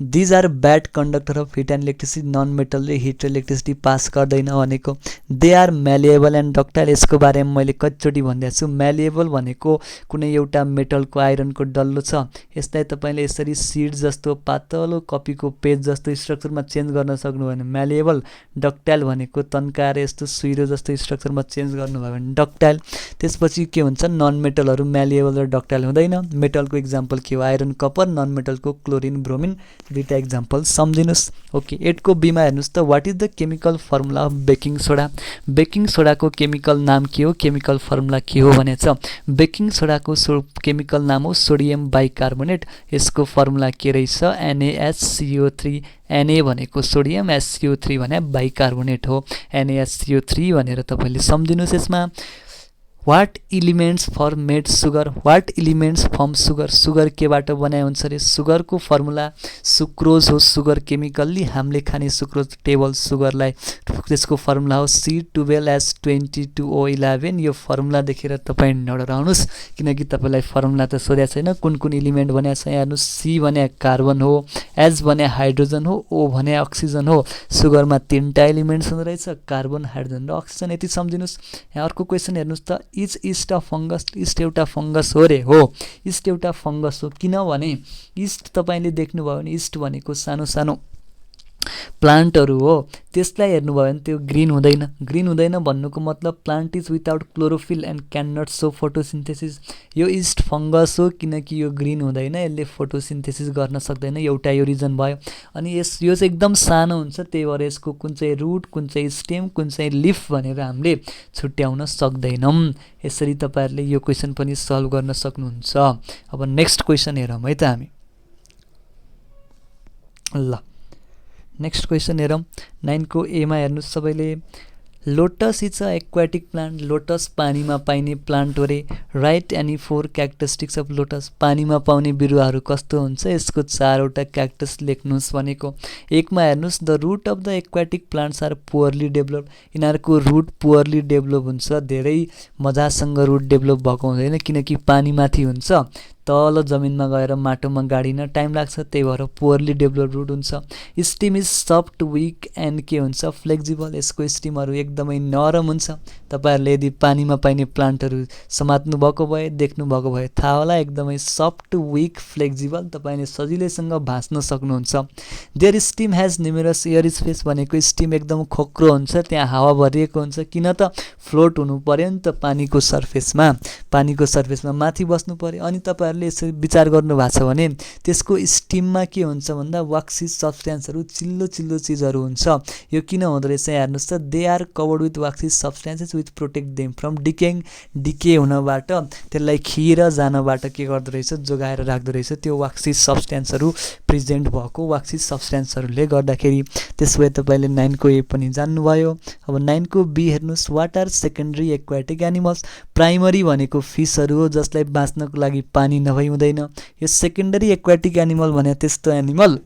These are bad conductor of heat and electricity. Non मेटलले हिट र इलेक्ट्रिसिटी पास गर्दैन भनेको। They are malleable and ductile. यसको बारेमा मैले कतिचोटि भनिदिएको छु। म्यालिएबल भनेको कुनै एउटा मेटलको आइरनको डल्लो छ, यसलाई तपाईले यसरी सिड जस्तो पातलो कपीको पेज जस्तो स्ट्रक्चरमा चेन्ज गर्न सक्नु भने म्यालिएबल। डक्टाइल भनेको तन्काएर यस्तो सुइरो जस्तो स्ट्रक्चरमा चेन्ज गर्नुभयो भने डक्टाइल। त्यसपछि के हुन्छ? नन मेटलहरू म्यालिएबल र डक्टाइल हुँदैन। मेटलको इक्जाम्पल के हो? Iron, copper. नन मेटलको क्लोरिन, ब्रोमिन। दुईटा इक्जाम्पल सम्झिनुस्। ओके, 8 को बी मा हेर्नुस् त, what is the chemical formula of baking soda? Baking सोडाको केमिकल नाम के हो? केमिकल फर्मुला के हो भनेछ? बेकिङ सोडाको केमिकल नाम हो सोडियम बाइकार्बोनेट। यसको फर्मुला के रहेछ? NaSCO3। Na भनेको सोडियम, SCO3 भने बाइकार्बोनेट हो। NaSCO3 भनेर तपाईले सम्झिनुस्। यसमा what elements for made sugar? What elements form sugar? Sugar केबाट बनाए हुन्छ रे? सुगरको फर्मुला सुक्रोज हो। सुगर केमिकल्ली हामीले खाने सुक्रोज टेबल सुगरलाई, त्यसको फर्मुला हो C12H22O11। यो फर्मुला देखेर तपाईँ नडराउनुस्, किनकि तपाईलाई फर्मुला त सोधेको छैन। कुन कुन इलिमेन्ट भनेको छ हेर्नुस्। C भने कार्बन हो, H भने हाइड्रोजन हो, O भने अक्सिजन हो। सुगरमा 3टा इलिमेन्ट्स हुँदो रहेछ, कार्बन, हाइड्रोजन र अक्सिजन। यति सम्झिनुस्। यहाँ अर्को क्वेसन हेर्नुस् त, is east a fungus? East एउटा फंगस हो रे, हो इस्ट एउटा फंगस हो। किनभने इस्ट तपाईले देख्नुभयो भने इस्ट भनेको सानो सानो प्लान्टहरू हो, त्यसलाई हेर्नुभयो भने त्यो ग्रीन हुँदैन। ग्रीन हुँदैन भन्नुको मतलब plant is without chlorophyll and can not so photosynthesis. यो इस्ट फंगस हो किनकि यो ग्रीन हुँदैन, यसले फोटोसिन्थेसिस गर्न सक्दैन, एउटा यो रिजन भयो। अनि यो चाहिँ एकदम सानो हुन्छ, त्यही भएर यसको कुन चाहिँ रुट, कुन चाहिँ स्टेम, कुन चाहिँ लिफ भनेर हामीले छुट्याउन सक्दैनौँ। यसरी तपाईहरुले यो क्वेशन पनि सल्भ गर्न सक्नुहुन्छ। अब नेक्स्ट क्वेशन हेरौँ है त हामी। ल नेक्स्ट क्वेशन हेरौँ 9 को ए मा हेर्नुस् सबैले। Lotus is a aquatic plant. Lotus पानीमा पाइने प्लान्ट हो रे। Right any 4 characteristics of lotus. पानीमा पाउने बिरुवाहरू कस्तो हुन्छ, यसको 4वटा क्यारेक्टर्स लेख्नुस् भनेको। 1 मा हेर्नुस् the root of the aquatic plants are poorly developed. यिनीहरूको रुट पुअरली डेभलप हुन्छ, धेरै मजासँग रुट डेभलप भएको हुँदैन किनकि पानीमाथि हुन्छ, तल जमिनमा गएर माटोमा गाडिन टाइम लाग्छ, त्यही भएर पुअरली डेभलप रुट हुन्छ। Stem is soft weak and के हुन्छ फ्लेक्सिबल। यसको स्टिमहरू एकदमै नरम हुन्छ। तपाईहरुले यदि पानीमा पाइने प्लान्टहरू समात्नु भएको भए, देख्नु भएको भए थाहा होला, एकदमै सफ्ट विक फ्लेक्सिबल, तपाईले सजिलैसँग भाँच्न सक्नुहुन्छ। There stem has numerous air space भनेको स्टिम एकदम खोक्रो हुन्छ, त्यहाँ हावा भरिएको हुन्छ। किन त फ्लोट हुनु पर्यो नि त पानीको सर्फेसमा माथि बस्नु पर्यो। अनि तपाईहरुले यसरी विचार गर्नु भएको छ भने त्यसको स्टिममा के हुन्छ भन्दा वाक्सी सब्स्टेन्सहरू, चिल्लो चिल्लो चीजहरू हुन्छ। यो किन हुँदो रहेछ हेर्नुस् त, they are covered with waxy substances with protect them from decay हुनबाट, त्यसलाई खिएर जानबाट के गर्दो रहेछ, जोगाएर राख्दो रहेछ। त्यो वाक्सी सब्स्टेन्सहरू प्रेजेन्ट भएको वाक्सी सब्स्टेन्सहरूले गर्दाखेरि। त्यसो भए तपाईले 9 को ए पनि जान्नुभयो। अब 9 को बी हेर्नुस्। What are secondary aquatic animals. Primary भनेको फिसहरू हो जसलाई बाँच्नको लागि पानी नभई हुँदैन। यो सेकेन्डरी एक्वाटिक एनिमल भने त्यस्तो एनिमल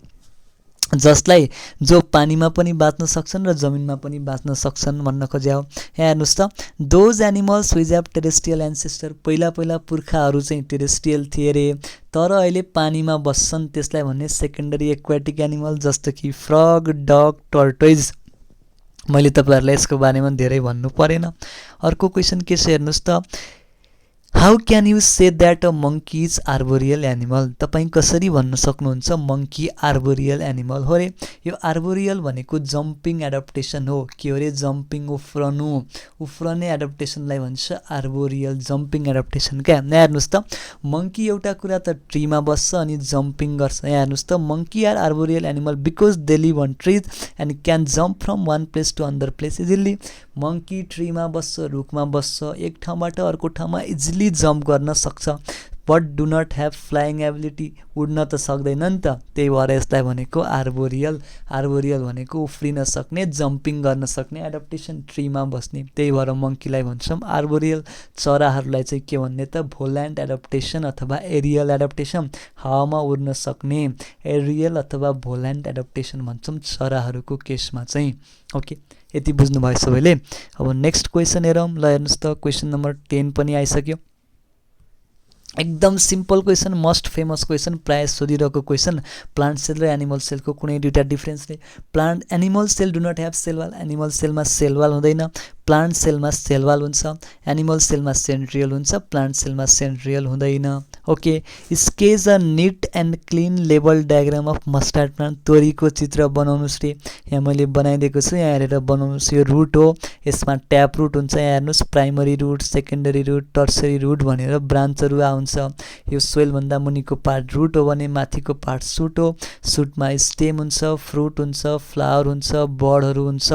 जसलाई जो पानीमा पनि बाँच्न सक्छन् र जमिनमा पनि बाँच्न सक्छन् भन्न खोज्या हो। यहाँ हेर्नुस् त, those animals which have terrestrial ancestor. पहिला पुर्खाहरू चाहिँ टेरेस्ट्रियल थिए रे, तर अहिले पानीमा बस्छन्, त्यसलाई भन्ने सेकेन्डरी एक्वाटिक एनिमल, जस्तो कि फ्रग, डग, टर्टोइज। मैले तपाईहरुलाई यसको बारेमा धेरै भन्नु परेन। अर्को क्वेशन के छ हेर्नुस् त, how can you say that a monkey is arboreal animal. तपाईं कसरी भन्न सक्नुहुन्छ मंकी आर्बोरियल एनिमल हो रे। यो आर्बोरियल भनेको जम्पिङ एडप्टेसन हो। के हो रे, जम्पिङ, उफ्रने एडप्टेसनलाई भन्छ आर्बोरियल, जम्पिङ एडप्टेसन। क्या यहाँ हेर्नुस् त, मंकी एउटा कुरा त ट्रीमा बस्छ अनि जम्पिङ गर्छ। यहाँ हेर्नुस् त, monkey are arboreal animal because they live on trees and can jump from one place to another place easily. Monkey ट्रीमा बस्छ, रुखमा बस्छ, एक ठाउँबाट अर्को ठाउँमा इजिली जम्प गर्न सक्छ, but do not have flying ability. उड्न त सक्दैन नि त, त्यही भएर यसलाई भनेको आर्बोरियल। आर्बोरियल भनेको उफ्रिन सक्ने, जम्पिङ गर्न सक्ने, एडप्टेसन ट्रीमा बस्ने, त्यही भएर मंकीलाई भन्छौँ आर्बोरियल। चराहरूलाई चाहिँ के भन्ने त, भोल्यान्ड एडप्टेसन अथवा एरियल एडप्टेसन, हावामा उड्न सक्ने, एरियल अथवा भोल्यान्ड एडप्टेसन भन्छौँ चराहरूको केसमा चाहिँ। ओके, यति बुझ्नुभयो सबैले। अब नेक्स्ट क्वेसन हेरौँ। ल हेर्नुहोस् त, क्वेसन नम्बर 10 पनि आइसक्यो। एकदम simple question, most famous question, प्रायः सोधिरहेको क्वेसन। प्लान्ट सेल र एनिमल सेलको कुनै दुईटा डिफ्रेन्सले। Plant animal cell do not have cell wall. Animal सेलमा सेल वाल हुँदैन, प्लान्ट सेलमा सेल वाल हुन्छ। एनिमल सेलमा सेन्ट्रियल हुन्छ, प्लान्ट सेलमा सेन्ट्रियल हुँदैन। Okay, sketch a neat and clean label diagram of mustard plant. तोरीको चित्र बनाउनुस् रे। यहाँ मैले बनाइदिएको छु, यहाँ हेरेर बनाउनुस्। यो रुट हो, यसमा ट्याप रुट हुन्छ। यहाँ हेर्नुस्, primary root, secondary root, tertiary root भनेर ब्रान्चहरू आउँछ। यो सोइल भन्दा मुनिको पार्ट रुट हो भने माथिको पार्ट सुट हो। सुटमा स्टेम हुन्छ, फ्रुट हुन्छ, फ्लावर हुन्छ, बडहरू हुन्छ,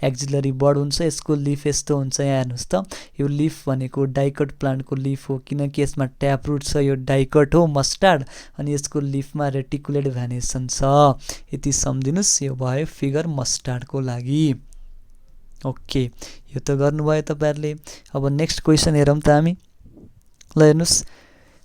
एक्जिलरी बड हुन्छ। यसको लिफ यस्तो हुन्छ। यहाँ हेर्नुस् त, यो लिफ भनेको डाइकट प्लान्टको लिफ हो किनकि यसमा ट्याप रुट छ। यो डाइकट हो मस्टार्ड, अनि यसको लिफमा रेटिकुलेट भ्यानेसन छ। यति सम्झिनुस्, यो भयो फिगर मस्टार्डको लागि। ओके, यो त गर्नुभयो तपाईहरुले। अब नेक्स्ट क्वेसन हेरौँ त हामी। ल हेर्नुस्,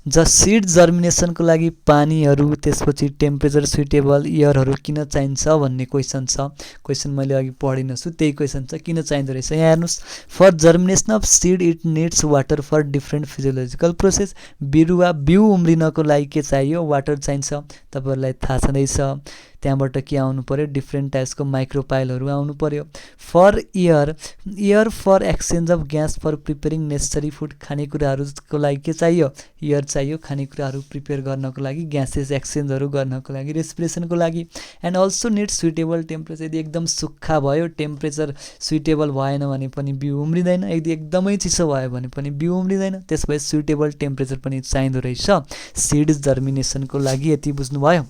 ज सीड जर्मिनेसनको लागि पानीहरू, त्यसपछि टेम्परेचर, सुइटेबल एयरहरू किन चाहिन्छ भन्ने क्वेसन छ। क्वेसन मैले अघि पढिन छु, त्यही क्वेसन छ, किन चाहिँदो रहेछ। यहाँ हेर्नुस्, for germination of seed it needs water for different physiological process. बिउ उम्रिनको लागि के चाहियो, वाटर चाहिन्छ। तपाईहरुलाई थाहा छँदैछ त्यहाँबाट के आउनु पर्यो डिफ्रेन्ट टाइप्सको माइक्रोपाइलहरू आउनु पर्यो for air for exchange of gas for preparing necessary food खानेकुराहरूको लागि के चाहियो एयर चाहियो खानेकुराहरू प्रिपेयर गर्नको लागि ग्यासेस एक्सचेन्जहरू गर्नको लागि रेस्पिरेसनको लागि and also need suitable temperature यदि एकदम सुक्खा भयो टेम्परेचर सुइटेबल भएन भने पनि बिउ उम्रिँदैन यदि एकदमै चिसो भयो भने पनि बिउ उम्रिँदैन त्यसपछि सुइटेबल टेम्परेचर पनि चाहिँदो रहेछ सिड्स जर्मिनेसनको लागि यति बुझ्नुभयो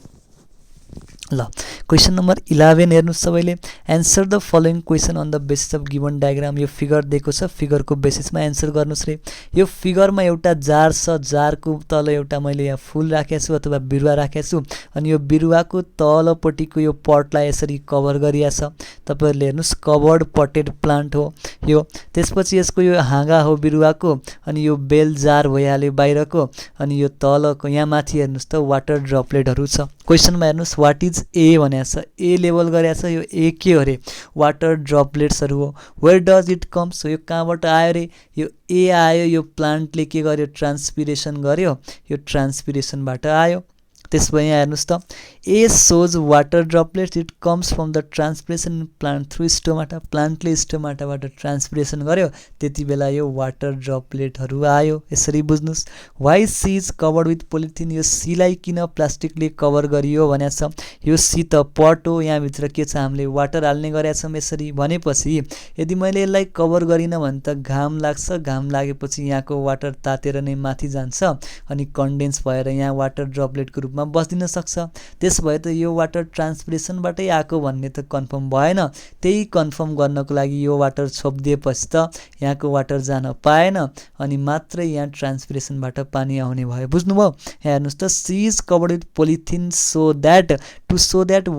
ल क्वेसन नम्बर 11 हेर्नुहोस् सबैले answer the following question on the basis of given diagram यो फिगर दिएको छ फिगरको बेसिसमा एन्सर गर्नुहोस् रे यो फिगरमा एउटा जार छ जारको तल एउटा मैले यहाँ फुल राखेको छु अथवा बिरुवा राखेको छु अनि यो बिरुवाको तलपट्टिको यो पटलाई यसरी कभर गरिया छ तपाईहरुले हेर्नुस् कभर्ड पटेड प्लान्ट हो यो त्यसपछि यसको यो हाँगा हो बिरुवाको अनि यो बेल जार भइहाल्यो बाहिरको अनि यो तलको यहाँ माथि हेर्नुस् त वाटर ड्रपलेटहरु छ क्वेसनमा हेर्नुस् व्हाट इज ए भनेको छ ए लेभल गरेको छ यो ए के हो रे वाटर ड्रपलेट्सहरु हो वेयर डज इट कम्स यो कहाँबाट आयो रे यो ए आयो यो प्लान्टले के गर्यो ट्रान्सपिरेसन गर्यो यो ट्रान्सपिरेसनबाट आयो त्यसपछि यहाँ हेर्नुस् त A shows water droplets it comes from the transpiration plant through stomata प्लान्टले स्टोमाटाबाट ट्रान्सपिरेसन गर्यो त्यति बेला यो वाटर ड्रपलेटहरु आयो यसरी बुझ्नुस् why C is covered with polythene यो सीलाई किन प्लास्टिकले कभर गरियो भनेको छ यो सी त पट हो यहाँ भित्र के छ हामीले वाटर हाल्ने गरेका छौं यसरी भनेपछि यदि मैले यसलाई कभर गरिन भने त घाम लाग्छ घाम लागेपछि यहाँको वाटर तातेर नै माथि जान्छ अनि कन्डेन्स भएर यहाँ वाटर ड्रपलेटको रूपमा बस्दिन सक्छ त्यसभए त यो वाटर ट्रान्सपिरेसनबाटै आको भन्ने त कन्फर्म भएन त्यही कन्फर्म गर्नको लागि यो वाटर छोप्दिएपछि त यहाँको वाटर जान पाएन अनि मात्र यहाँ ट्रान्सपिरेसनबाट पानी आउने भयो बुझ्नुभयो यहाँ हेर्नुस् त C is covered with polythene so that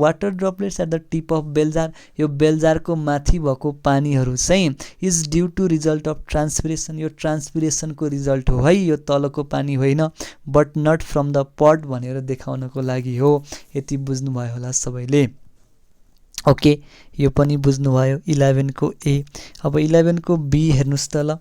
water droplets at the tip of bell jar यो बेलजारको माथि भएको पानीहरु चाहिँ is due to result of transpiration यो ट्रान्सपिरेसनको रिजल्ट हो है यो तलको पानी होइन बट नट फ्रम द पट भनेर देखाउनको लागि हो यति बुझ्नु भयो होला सबैले ओके यो पनि बुझ्नु भयो 11 को ए अब 11 को बी हेर्नुस् त ल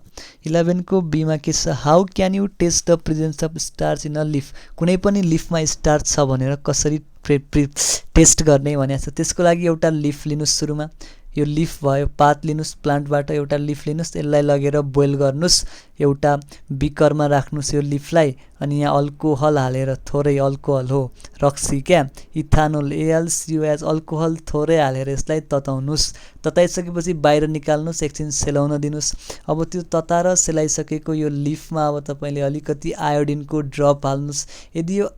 11 को बी मा के छ how can you test the presence of starch in a leaf कुनै पनि लीफमा स्टार्च छ भनेर कसरी टेस्ट गर्ने भनेको छ त्यसको लागि एउटा लीफ लिनुस् सुरुमा यो लीफ भयो पात लिनुस् प्लान्टबाट एउटा लीफ लिनुस् यसलाई लगेर बोइल गर्नुस् एउटा बिकरमा राख्नुस् यो लीफलाई अनि यहाँ अल्कोहल हालेर थोरै अल्कोहल हो रक्सी क्या इथानोल AlCO अल्कोहल थोरै हालेर यसलाई तताउनुस् तताइसकेपछि बाहिर निकाल्नुस् एकछिन सेलाउन दिनुस् अब त्यो तताएर सेलाइसकेको यो लीफमा अब तपाईले अलिकति आयोडिनको ड्रप हाल्नुस् यदि यो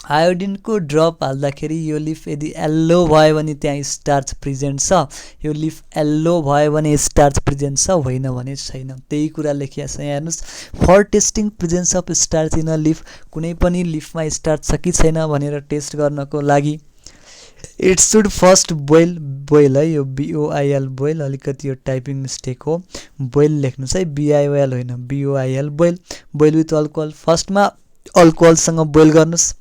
आयोडिनको ड्रप हाल्दाखेरि यो लीफ यदि येल्लो भयो भने त्यहाँ स्टार्च प्रेजेन्ट छ यो लीफ येल्लो भयो भने स्टार्च प्रेजेन्ट छ होइन भने छैन त्यही कुरा लेखिया छ यहाँ हेर्नुस् for testing presence of starch in a leaf कुनै पनि लीफमा स्टार्च छ कि छैन भनेर टेस्ट गर्नको लागि इट शुड फर्स्ट बोइल है यो BOIL बोइल अलिकति यो टाइपिङ मिस्टेक हो बोइल लेख्नुस् है BIOL होइन BOIL बोइल विथ अल्कोहल फर्स्टमा अल्कोहलसँग बोइल गर्नुस्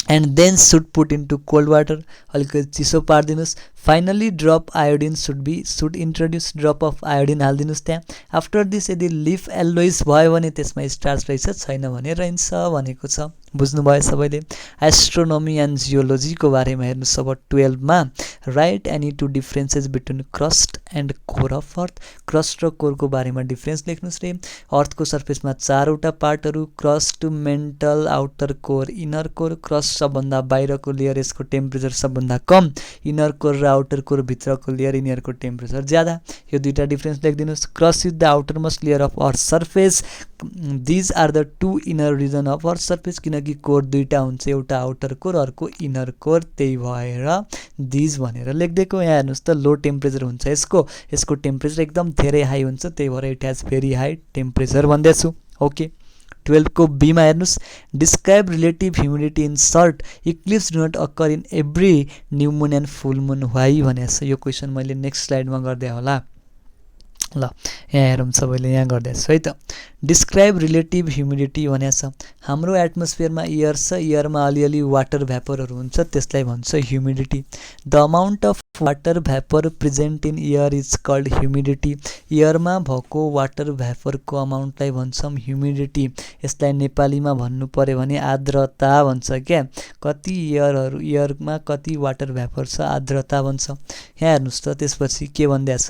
and then should put into cold water अलिकति चिसो पार्दिनुस् finally drop iodine should introduce drop of iodine हाल्दिनुस् त्यहाँ आफ्टर दिस यदि लीफ येल्लोइस भयो भने त्यसमा स्टार्च रहेछ छैन भने रहन्छ भनेको छ बुझ्नुभयो सबैले एस्ट्रोनोमी एन्ड जियोलोजी को बारेमा हेर्नुस् अब 12 मा write any two differences between crust and core of earth crust र कोर को बारेमा डिफरेन्स लेख्नुस् रे अर्थ को सरफेसमा चारवटा पार्टहरु crust mantle outer core inner core crust सबभन्दा बाहिरको लेयर यसको टेम्परेचर सबभन्दा कम इनर कोर र आउटर कोर भित्रको लेयर यिनीहरुको टेम्परेचर ज्यादा यो दुईटा डिफरेन्स लेख्दिनुस् crust is the outer most layer of earth surface these are the two inner reason of earth surface किनकि कोर दुईटा हुन्छ एउटा आउटर कोर अर्को इनर कोर त्यही भएर दिज भनेर लेख्दिएको यहाँ हेर्नुस् त लो टेम्परेचर हुन्छ यसको टेम्परेचर एकदम धेरै हाई हुन्छ त्यही भएर it has very high temperature भन्दैछु ओके 12 को बी मा हेर्नुस् describe relative humidity in short eclipse do not occur in every new moon and full moon why भनेछ यो क्वेशन मैले नेक्स्ट स्लाइडमा गर्दै होला ल यहाँ हेरौँ सबैले यहाँ गर्दैछु है त डिस्क्राइब रिलेटिभ ह्युमिडिटी भनेको छ हाम्रो एटमोस्फियरमा एयर छ एयरमा अलिअलि वाटर भ्यापरहरू हुन्छ त्यसलाई भन्छ humidity the amount of water vapour present in air is called humidity एयरमा भएको वाटर भ्यापरको अमाउन्टलाई भन्छौँ ह्युमिडिटी यसलाई नेपालीमा भन्नु पर्यो भने आर्द्रता भन्छ क्या कति एयरमा कति वाटर भ्यापर छ आर्द्रता भन्छ यहाँ हेर्नुहोस् त त्यसपछि के भन्दैछ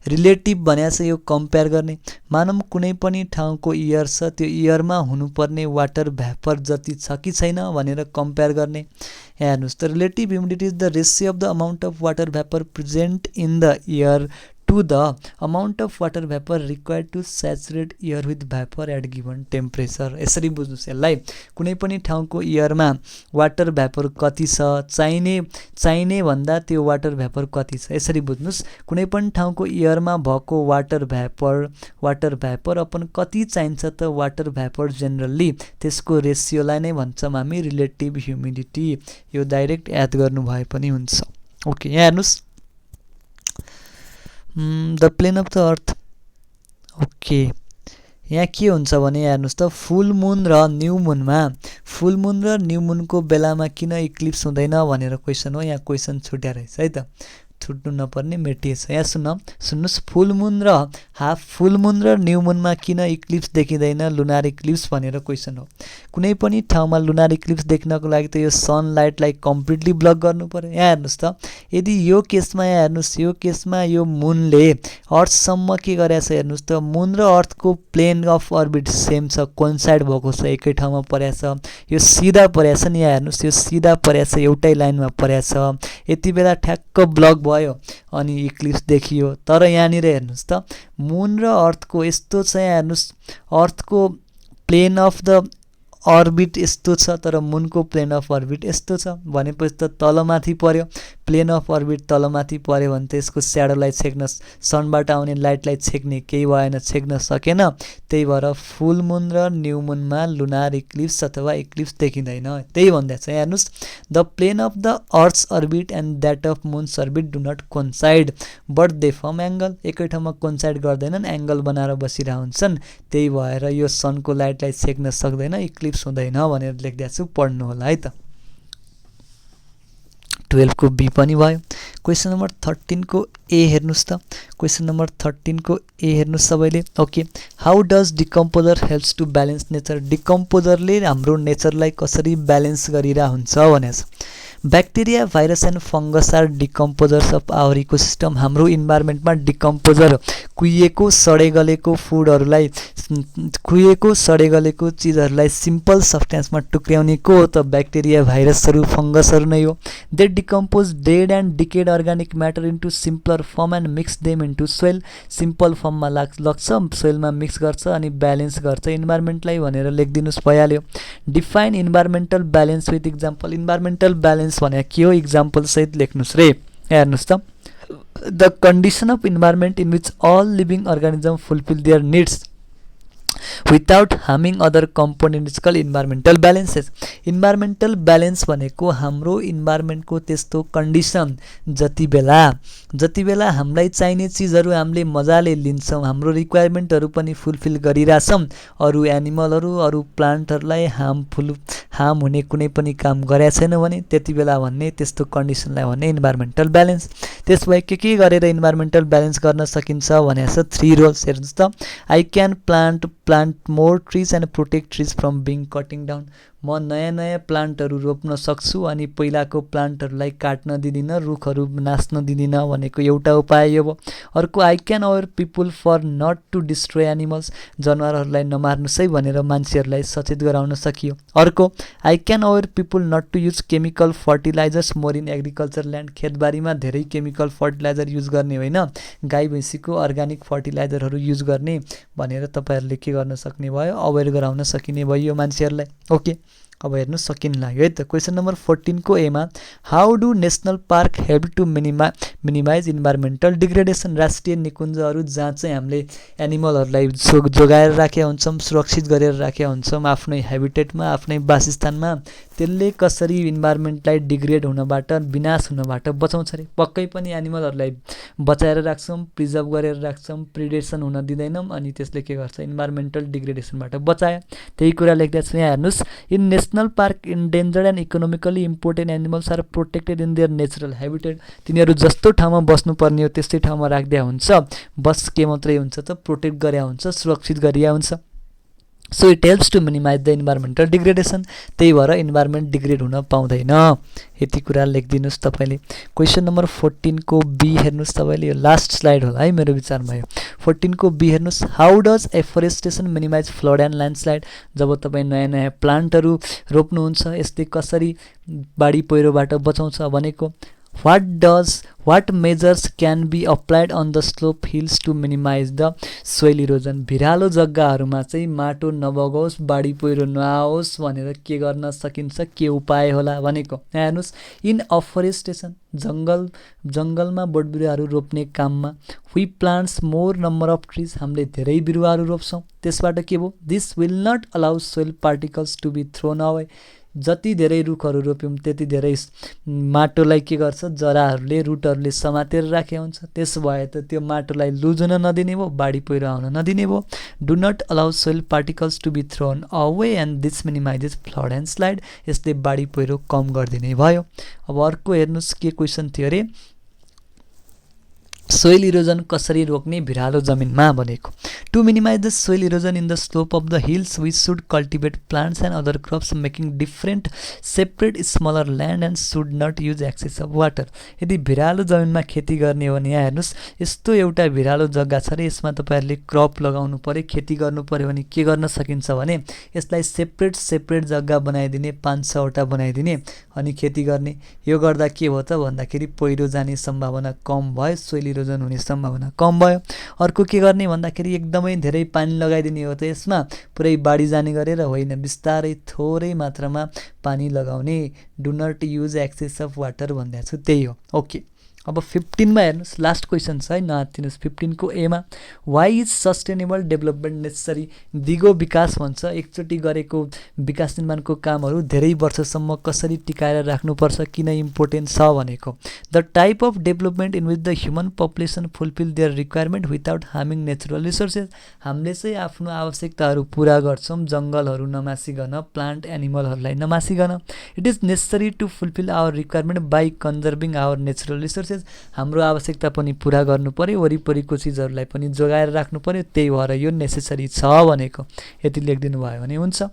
रिलेटिभ भनेको छ यो कम्पेयर गर्ने मानौँ कुनै पनि ठाउँको एयर छ त्यो एयरमा हुनुपर्ने वाटर भ्यापर जति छ कि छैन भनेर कम्पेयर गर्ने यहाँ हेर्नुहोस् त relative humidity is the ratio of the amount of water vapour present in the air to the amount of water vapor required to saturate air with vapor at given temperature यसरी बुझ्नुस् यसलाई कुनै पनि ठाउँको एयरमा वाटर भ्यापर कति छ चाहिने भन्दा त्यो वाटर भ्यापर कति छ यसरी बुझ्नुस् कुनै पनि ठाउँको एयरमा भएको वाटर भ्यापर अपन कति चाहिन्छ त वाटर भ्यापर जेनरली त्यसको रेसियोलाई नै भन्छौँ हामी रिलेटिभ ह्युमिडिटी यो डाइरेक्ट याद गर्नु भए पनि हुन्छ ओके यहाँ हेर्नुस् the plane of the earth okay यहाँ के हुन्छ भने हेर्नुहोस् त फुल मुन र न्यू मुनको बेलामा किन इक्लिप्स हुँदैन भनेर क्वेसन हो यहाँ क्वेसन छुट्या रहेछ है त छुट्नु नपर्ने मेटिएछ यहाँ सुन्नुहोस् फुल मुन र हाफ फुल मुन र न्यू मुनमा किन इक्लिप्स देखिँदैन लुनार इक्लिप्स भनेर क्वेसन हो कुनै पनि ठाउँमा लुनार इक्लिप्स देख्नको लागि त यो सनलाइटलाई कम्प्लिटली ब्लक गर्नु पर्यो यहाँ हेर्नुहोस् त यदि यो केसमा यहाँ हेर्नुहोस् यो केसमा यो मुनले अर्थसम्म के गरेछ हेर्नुहोस् त मुन र अर्थको प्लेन अफ अर्बिट सेम छ कोइन्साइड भएको छ एकै ठाउँमा परेछ यो सिधा परेछ नि यहाँ हेर्नुहोस् यो सिधा परेछ एउटै लाइनमा परेछ यति बेला ठ्याक्क ब्लक भयो अनि इक्लिप्स देखियो तर यहाँनिर हेर्नुहोस् त मुन र अर्थको यस्तो छ यहाँ हेर्नुहोस् अर्थको प्लेन अफ द अर्बिट यस्तो छ तर मुनको प्लेन अफ अर्बिट यस्तो छ भनेपछि त तलमाथि पर्यो प्लेन अफ अर्बिट तलमाथि पर्यो भने त यसको स्याडोलाई छेक्न सनबाट आउने लाइटलाई छेक्ने केही भएन छेक्न सकेन त्यही भएर फुल मुन र न्यू मुनमा लुनार इक्लिप्स अथवा इक्लिप्स देखिँदैन त्यही भन्दैछ हेर्नुहोस् the plane of the earth's orbit and that of moon's orbit do not coincide but they form angle एकै ठाउँमा कोन्साइड गर्दैनन् एङ्गल बनाएर बसिरहेको हुन्छन् त्यही भएर यो सनको लाइटलाई छेक्न सक्दैन इक्लिप्स हुँदैन भनेर लेख्दै छु पढ्नु होला है त 12 को बी पनि भयो क्वेसन नम्बर 13 को ए हेर्नुस् त क्वेसन नम्बर 13 को ए हेर्नुस् सबैले okay how does decomposer helps to balance nature डिकम्पोजरले हाम्रो नेचरलाई कसरी ब्यालेन्स गरिरा हुन्छ भनेछ bacteria virus and fungus are decomposers of our ecosystem हाम्रो इन्भाइरोमेन्टमा डिकम्पोजर कुहिएको सडे गलेको फुडहरूलाई कुहिएको सडे गलेको चिजहरूलाई सिम्पल सब्स्टेन्समा टुक्र्याउने को त ब्याक्टेरिया भाइरसहरू फंगसहरू नै हो they decompose dead and decade organic matter into simpler form and mix them into soil simple फर्ममा लग्छ सोइलमा मिक्स गर्छ अनि ब्यालेन्स गर्छ इन्भाइरोमेन्टलाई भनेर लेखिदिनुस् भइहाल्यो define environmental balance with example environmental balance भने के हो इक्जाम्पल सहित लेख्नुस् रे हेर्नुस् त the condition of environment in which all living organism fulfil their needs without harming other component is called environmental balances environmental balance भनेको हाम्रो इन्भाइरोमेन्टको त्यस्तो कन्डिसन जति बेला हामीलाई चाहिने चीजहरू हामीले मजाले लिन्छौं हाम्रो रिक्वायरमेन्टहरू पनि फुलफिल गरिराछौं अरु एनिमलहरू अरु प्लान्टहरूलाई हार्म हुने कुनै पनि काम गरेका छैन भने त्यतिबेला भन्ने त्यस्तो कन्डिसनलाई भन्ने इन्भाइरोमेन्टल ब्यालेन्स त्यसबाहेक के गरेर इन्भाइरोमेन्टल ब्यालेन्स गर्न सकिन्छ भनेको छ 3 रोल्स हेर्नुस् त I can plant more trees and protect trees from being cutting down म नयाँ प्लान्टहरू रोप्न सक्छु अनि पहिलाको प्लान्टहरूलाई काट्न दिदिन रुखहरू नास्न दिदिन भनेको एउटा उपाय यो हो अर्को I can aware people for not to destroy animals जनावरहरूलाई नमार्नुस् है भनेर मान्छेहरूलाई सचेत गराउन सकियो अर्को I can aware people not to use chemical fertilisers more in agriculture land खेतबारीमा धेरै केमिकल फर्टिलाइजर युज गर्ने होइन गाई भैँसीको अर्गानिक फर्टिलाइजरहरू युज गर्ने भनेर तपाईहरुले के गर्न सक्ने भयो अवेयर गराउन सकिने भयो मान्छेहरूलाई ओके अब हेर्नु सकिन लाग्यो है त। क्वेसन नम्बर 14 को एमा how do national park help to minimise environmental degradation. राष्ट्रिय निकुञ्जहरू जहाँ चाहिँ हामीले एनिमलहरूलाई जोगाएर राखेका हुन्छौँ, सुरक्षित गरेर राखेका हुन्छौँ आफ्नै हेबिटेटमा, आफ्नै वासस्थानमा, त्यसले कसरी इन्भाइरोमेन्टलाई डिग्रेड हुनबाट, विनाश हुनबाट बचाउँछ अरे। पक्कै पनि एनिमलहरूलाई बचाएर राख्छौँ, प्रिजर्भ गरेर राख्छौँ, प्रिडेसन हुन दिँदैनौँ, अनि त्यसले के गर्छ, इन्भाइरोमेन्टल डिग्रेडेसनबाट बचायो। त्यही कुरा लेख्दा छ यहाँ हेर्नुहोस्, in national park endangered and economically important animals are protected in their natural habitat. तिनीहरू जस्तो ठाउँमा बस्नुपर्ने हो त्यस्तै ठाउँमा राख्दा हुन्छ, बस के मात्रै हुन्छ त प्रोटेक्ट गरे हुन्छ, सुरक्षित गरिया हुन्छ। So it helps to minimise the environmental degradation. त्यही भएर इन्भाइरोमेन्ट डिग्रेड हुन पाउँदैन। यति कुरा लेखिदिनुहोस् तपाईँले। क्वेसन नम्बर 14 को बी हेर्नुहोस् तपाईँले, यो लास्ट स्लाइड होला है मेरो विचारमा यो। 14 को बी हेर्नुहोस्, how does afforestation minimize flood and landslide. जब तपाईँ नयाँ नयाँ प्लान्टहरू रोप्नुहुन्छ यसले कसरी बाढी पहिरोबाट बचाउँछ भनेको। What measures can be applied on the slope hills to minimize the soil erosion। भिरालो जग्गाहरूमा चाहिँ माटो नबगाओस्, बाढी पहिरो नआओस् भनेर के गर्न सकिन्छ, के उपाय होला भनेको। यहाँ हेर्नुहोस्, इन अफरेस्टेसन जङ्गलमा बोटबिरुवाहरू रोप्ने काममा we plants more number of trees, हामीले धेरै बिरुवाहरू रोप्छौँ। त्यसबाट के भयो, this will not allow soil particles to be thrown away. जति धेरै रुखहरू रोप्यौँ त्यति धेरै माटोलाई के गर्छ, जराहरूले, रुटहरूले समातेर राखेको हुन्छ। त्यसो भए त त्यो माटोलाई लुजुन नदिने भयो, बाढी पहिरो आउन नदिने भयो। Do not allow soil particles to be thrown away and this minimises flood and slide. यसले बाढी पहिरो कम गरिदिने भयो। अब अर्को हेर्नुहोस् के क्वेसन थियो अरे, सोइल इरोजन कसरी रोक्ने भिरालो जमिनमा भनेको। To minimise the soil erosion in the slope of the hills we should cultivate plants and other crops making different separate smaller land and should not use excess of water. यदि भिरालो जमिनमा खेती गर्ने हो भने यहाँ हेर्नुहोस्, यस्तो एउटा भिरालो जग्गा छ र यसमा तपाईँहरूले क्रप लगाउनु पऱ्यो, खेती गर्नु पऱ्यो भने के गर्न सकिन्छ भने यसलाई सेपरेट जग्गा बनाइदिने, 5-6वटा बनाइदिने अनि खेती गर्ने। यो गर्दा के भयो त भन्दाखेरि पहिरो जाने सम्भावना कम भयो, सोइल इरोजन हुने सम्भावना कम भयो। अर्को के गर्ने भन्दाखेरि एकदमै धेरै पानी लगाइदिने हो त यसमा, पुरै बाढी जाने गरेर होइन, बिस्तारै थोरै मात्रामा पानी लगाउने। Do not use excess of water भन्दै छु, त्यही हो। ओके, अब 15 मा हेर्नुहोस्, लास्ट क्वेसन छ है, नहात्तिनुहोस्। 15 को एमा why is sustainable development necessary. दिगो विकास भन्छ, एकचोटि गरेको विकास निर्माणको कामहरू धेरै वर्षसम्म कसरी टिकाएर राख्नुपर्छ, किन इम्पोर्टेन्ट छ भनेको। The type of development in which the human population fulfil their requirement without harming natural resources. हामीले चाहिँ आफ्नो आवश्यकताहरू पुरा गर्छौँ जङ्गलहरू नमासिकन, प्लान्ट एनिमलहरूलाई नमासिकन। It is necessary to fulfil our requirement by conserving our natural resources. हाम्रो आवश्यकता पनि पुरा गर्नु पर्यो, वरिपरिको चिजहरूलाई पनि जोगाएर राख्नु पर्यो, त्यही भएर यो नेसेसरी छ भनेको। यति लेखिदिनु भयो भने हुन्छ।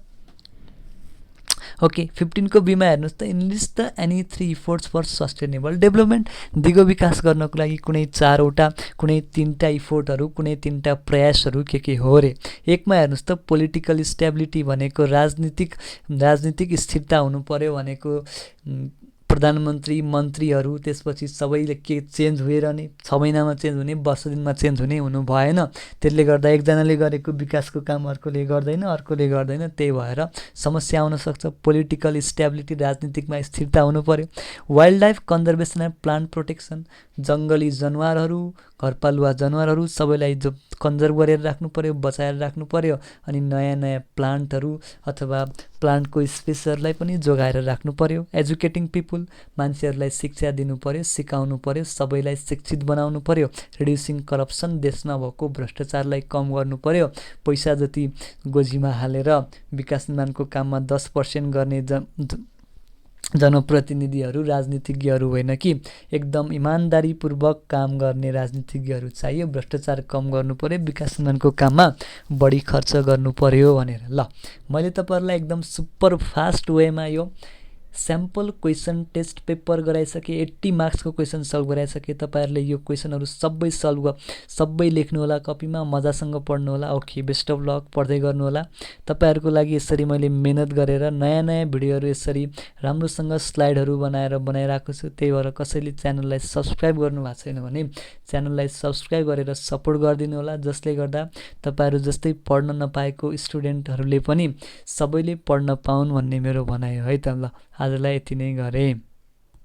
ओके, 15 को बीमा हेर्नुहोस् त, enlist the any 3 efforts for sustainable development. दिगो विकास गर्नको लागि कुनै 4वटा, कुनै 3टा इफोर्टहरू, कुनै 3टा प्रयासहरू के हो रे। 1 मा हेर्नुहोस् त, पोलिटिकल स्टेबिलिटी भनेको राजनीतिक स्थिरता हुनु पर्यो भनेको। प्रधानमन्त्री, मन्त्रीहरू, त्यसपछि सबैले के चेन्ज भइरहने, 6 महिनामा चेन्ज हुने, 10 दिनमा चेन्ज हुने हुनु भएन। त्यसले गर्दा एकजनाले गरेको विकासको काम अर्कोले गर्दैन, अर्कोले गर्दैन, त्यही भएर समस्या आउन सक्छ। पोलिटिकल स्टेबिलिटी, राजनीतिकमा स्थिरता हुनु पर्यो। Wild life conservation and plant protection, जङ्गली जनावरहरू, घरपालुवा जनावरहरू सबैलाई जो कन्जर्भ गरेर राख्नु पर्यो, बचाएर राख्नु पर्यो। अनि नयाँ नयाँ प्लान्टहरू अथवा प्लान्टको स्पेसहरूलाई पनि जोगाएर राख्नु पर्यो। एजुकेटिङ पिपुल, मान्छेहरूलाई शिक्षा दिनु पर्यो, सिकाउनु पर्यो, सबैलाई शिक्षित बनाउनु पर्यो। रिड्युसिङ करप्सन, देशमा भएको भ्रष्टाचारलाई कम गर्नु पर्यो। पैसा जति गोजीमा हालेर विकास निर्माणको काममा 10% गर्ने जनप्रतिनिधिहरू, राजनीतिज्ञहरू होइन कि एकदम इमान्दारीपूर्वक काम गर्ने राजनीतिज्ञहरू चाहियो। भ्रष्टाचार कम गर्नु पर्यो, विकास निर्माणको काममा बढी खर्च गर्नु पर्यो भनेर। ल, मैले तपाईँहरूलाई एकदम सुपर फास्ट वेमा यो स्याम्पल क्वेसन टेस्ट पेपर गराइसके 80 मार्क्सको क्वेसन सल्भ गराइसके तपाईहरुले यो क्वेसनहरु सबै लेख्नु होला कपीमा मजासँग पढ्नु होला ओके बेस्ट अफ लक पढ्दै गर्नु होला तपाईहरुको लागि यसरी मैले मेहनत गरेर नयाँ भिडियोहरु यसरी राम्रोसँग स्लाइडहरु बनाइराखेको छु त्यही भएर कसैले च्यानललाई सब्स्क्राइब गर्नु भएको छैन भने च्यानललाई सब्स्क्राइब गरेर सपोर्ट गरिदिनु होला जसले गर्दा तपाईहरु जस्तै पढ्न नपाएको स्टुडेन्टहरुले पनि सबैले पढ्न पाउन् भन्ने मेरो भनाइ हो है त ल आजलाई यति नै गरे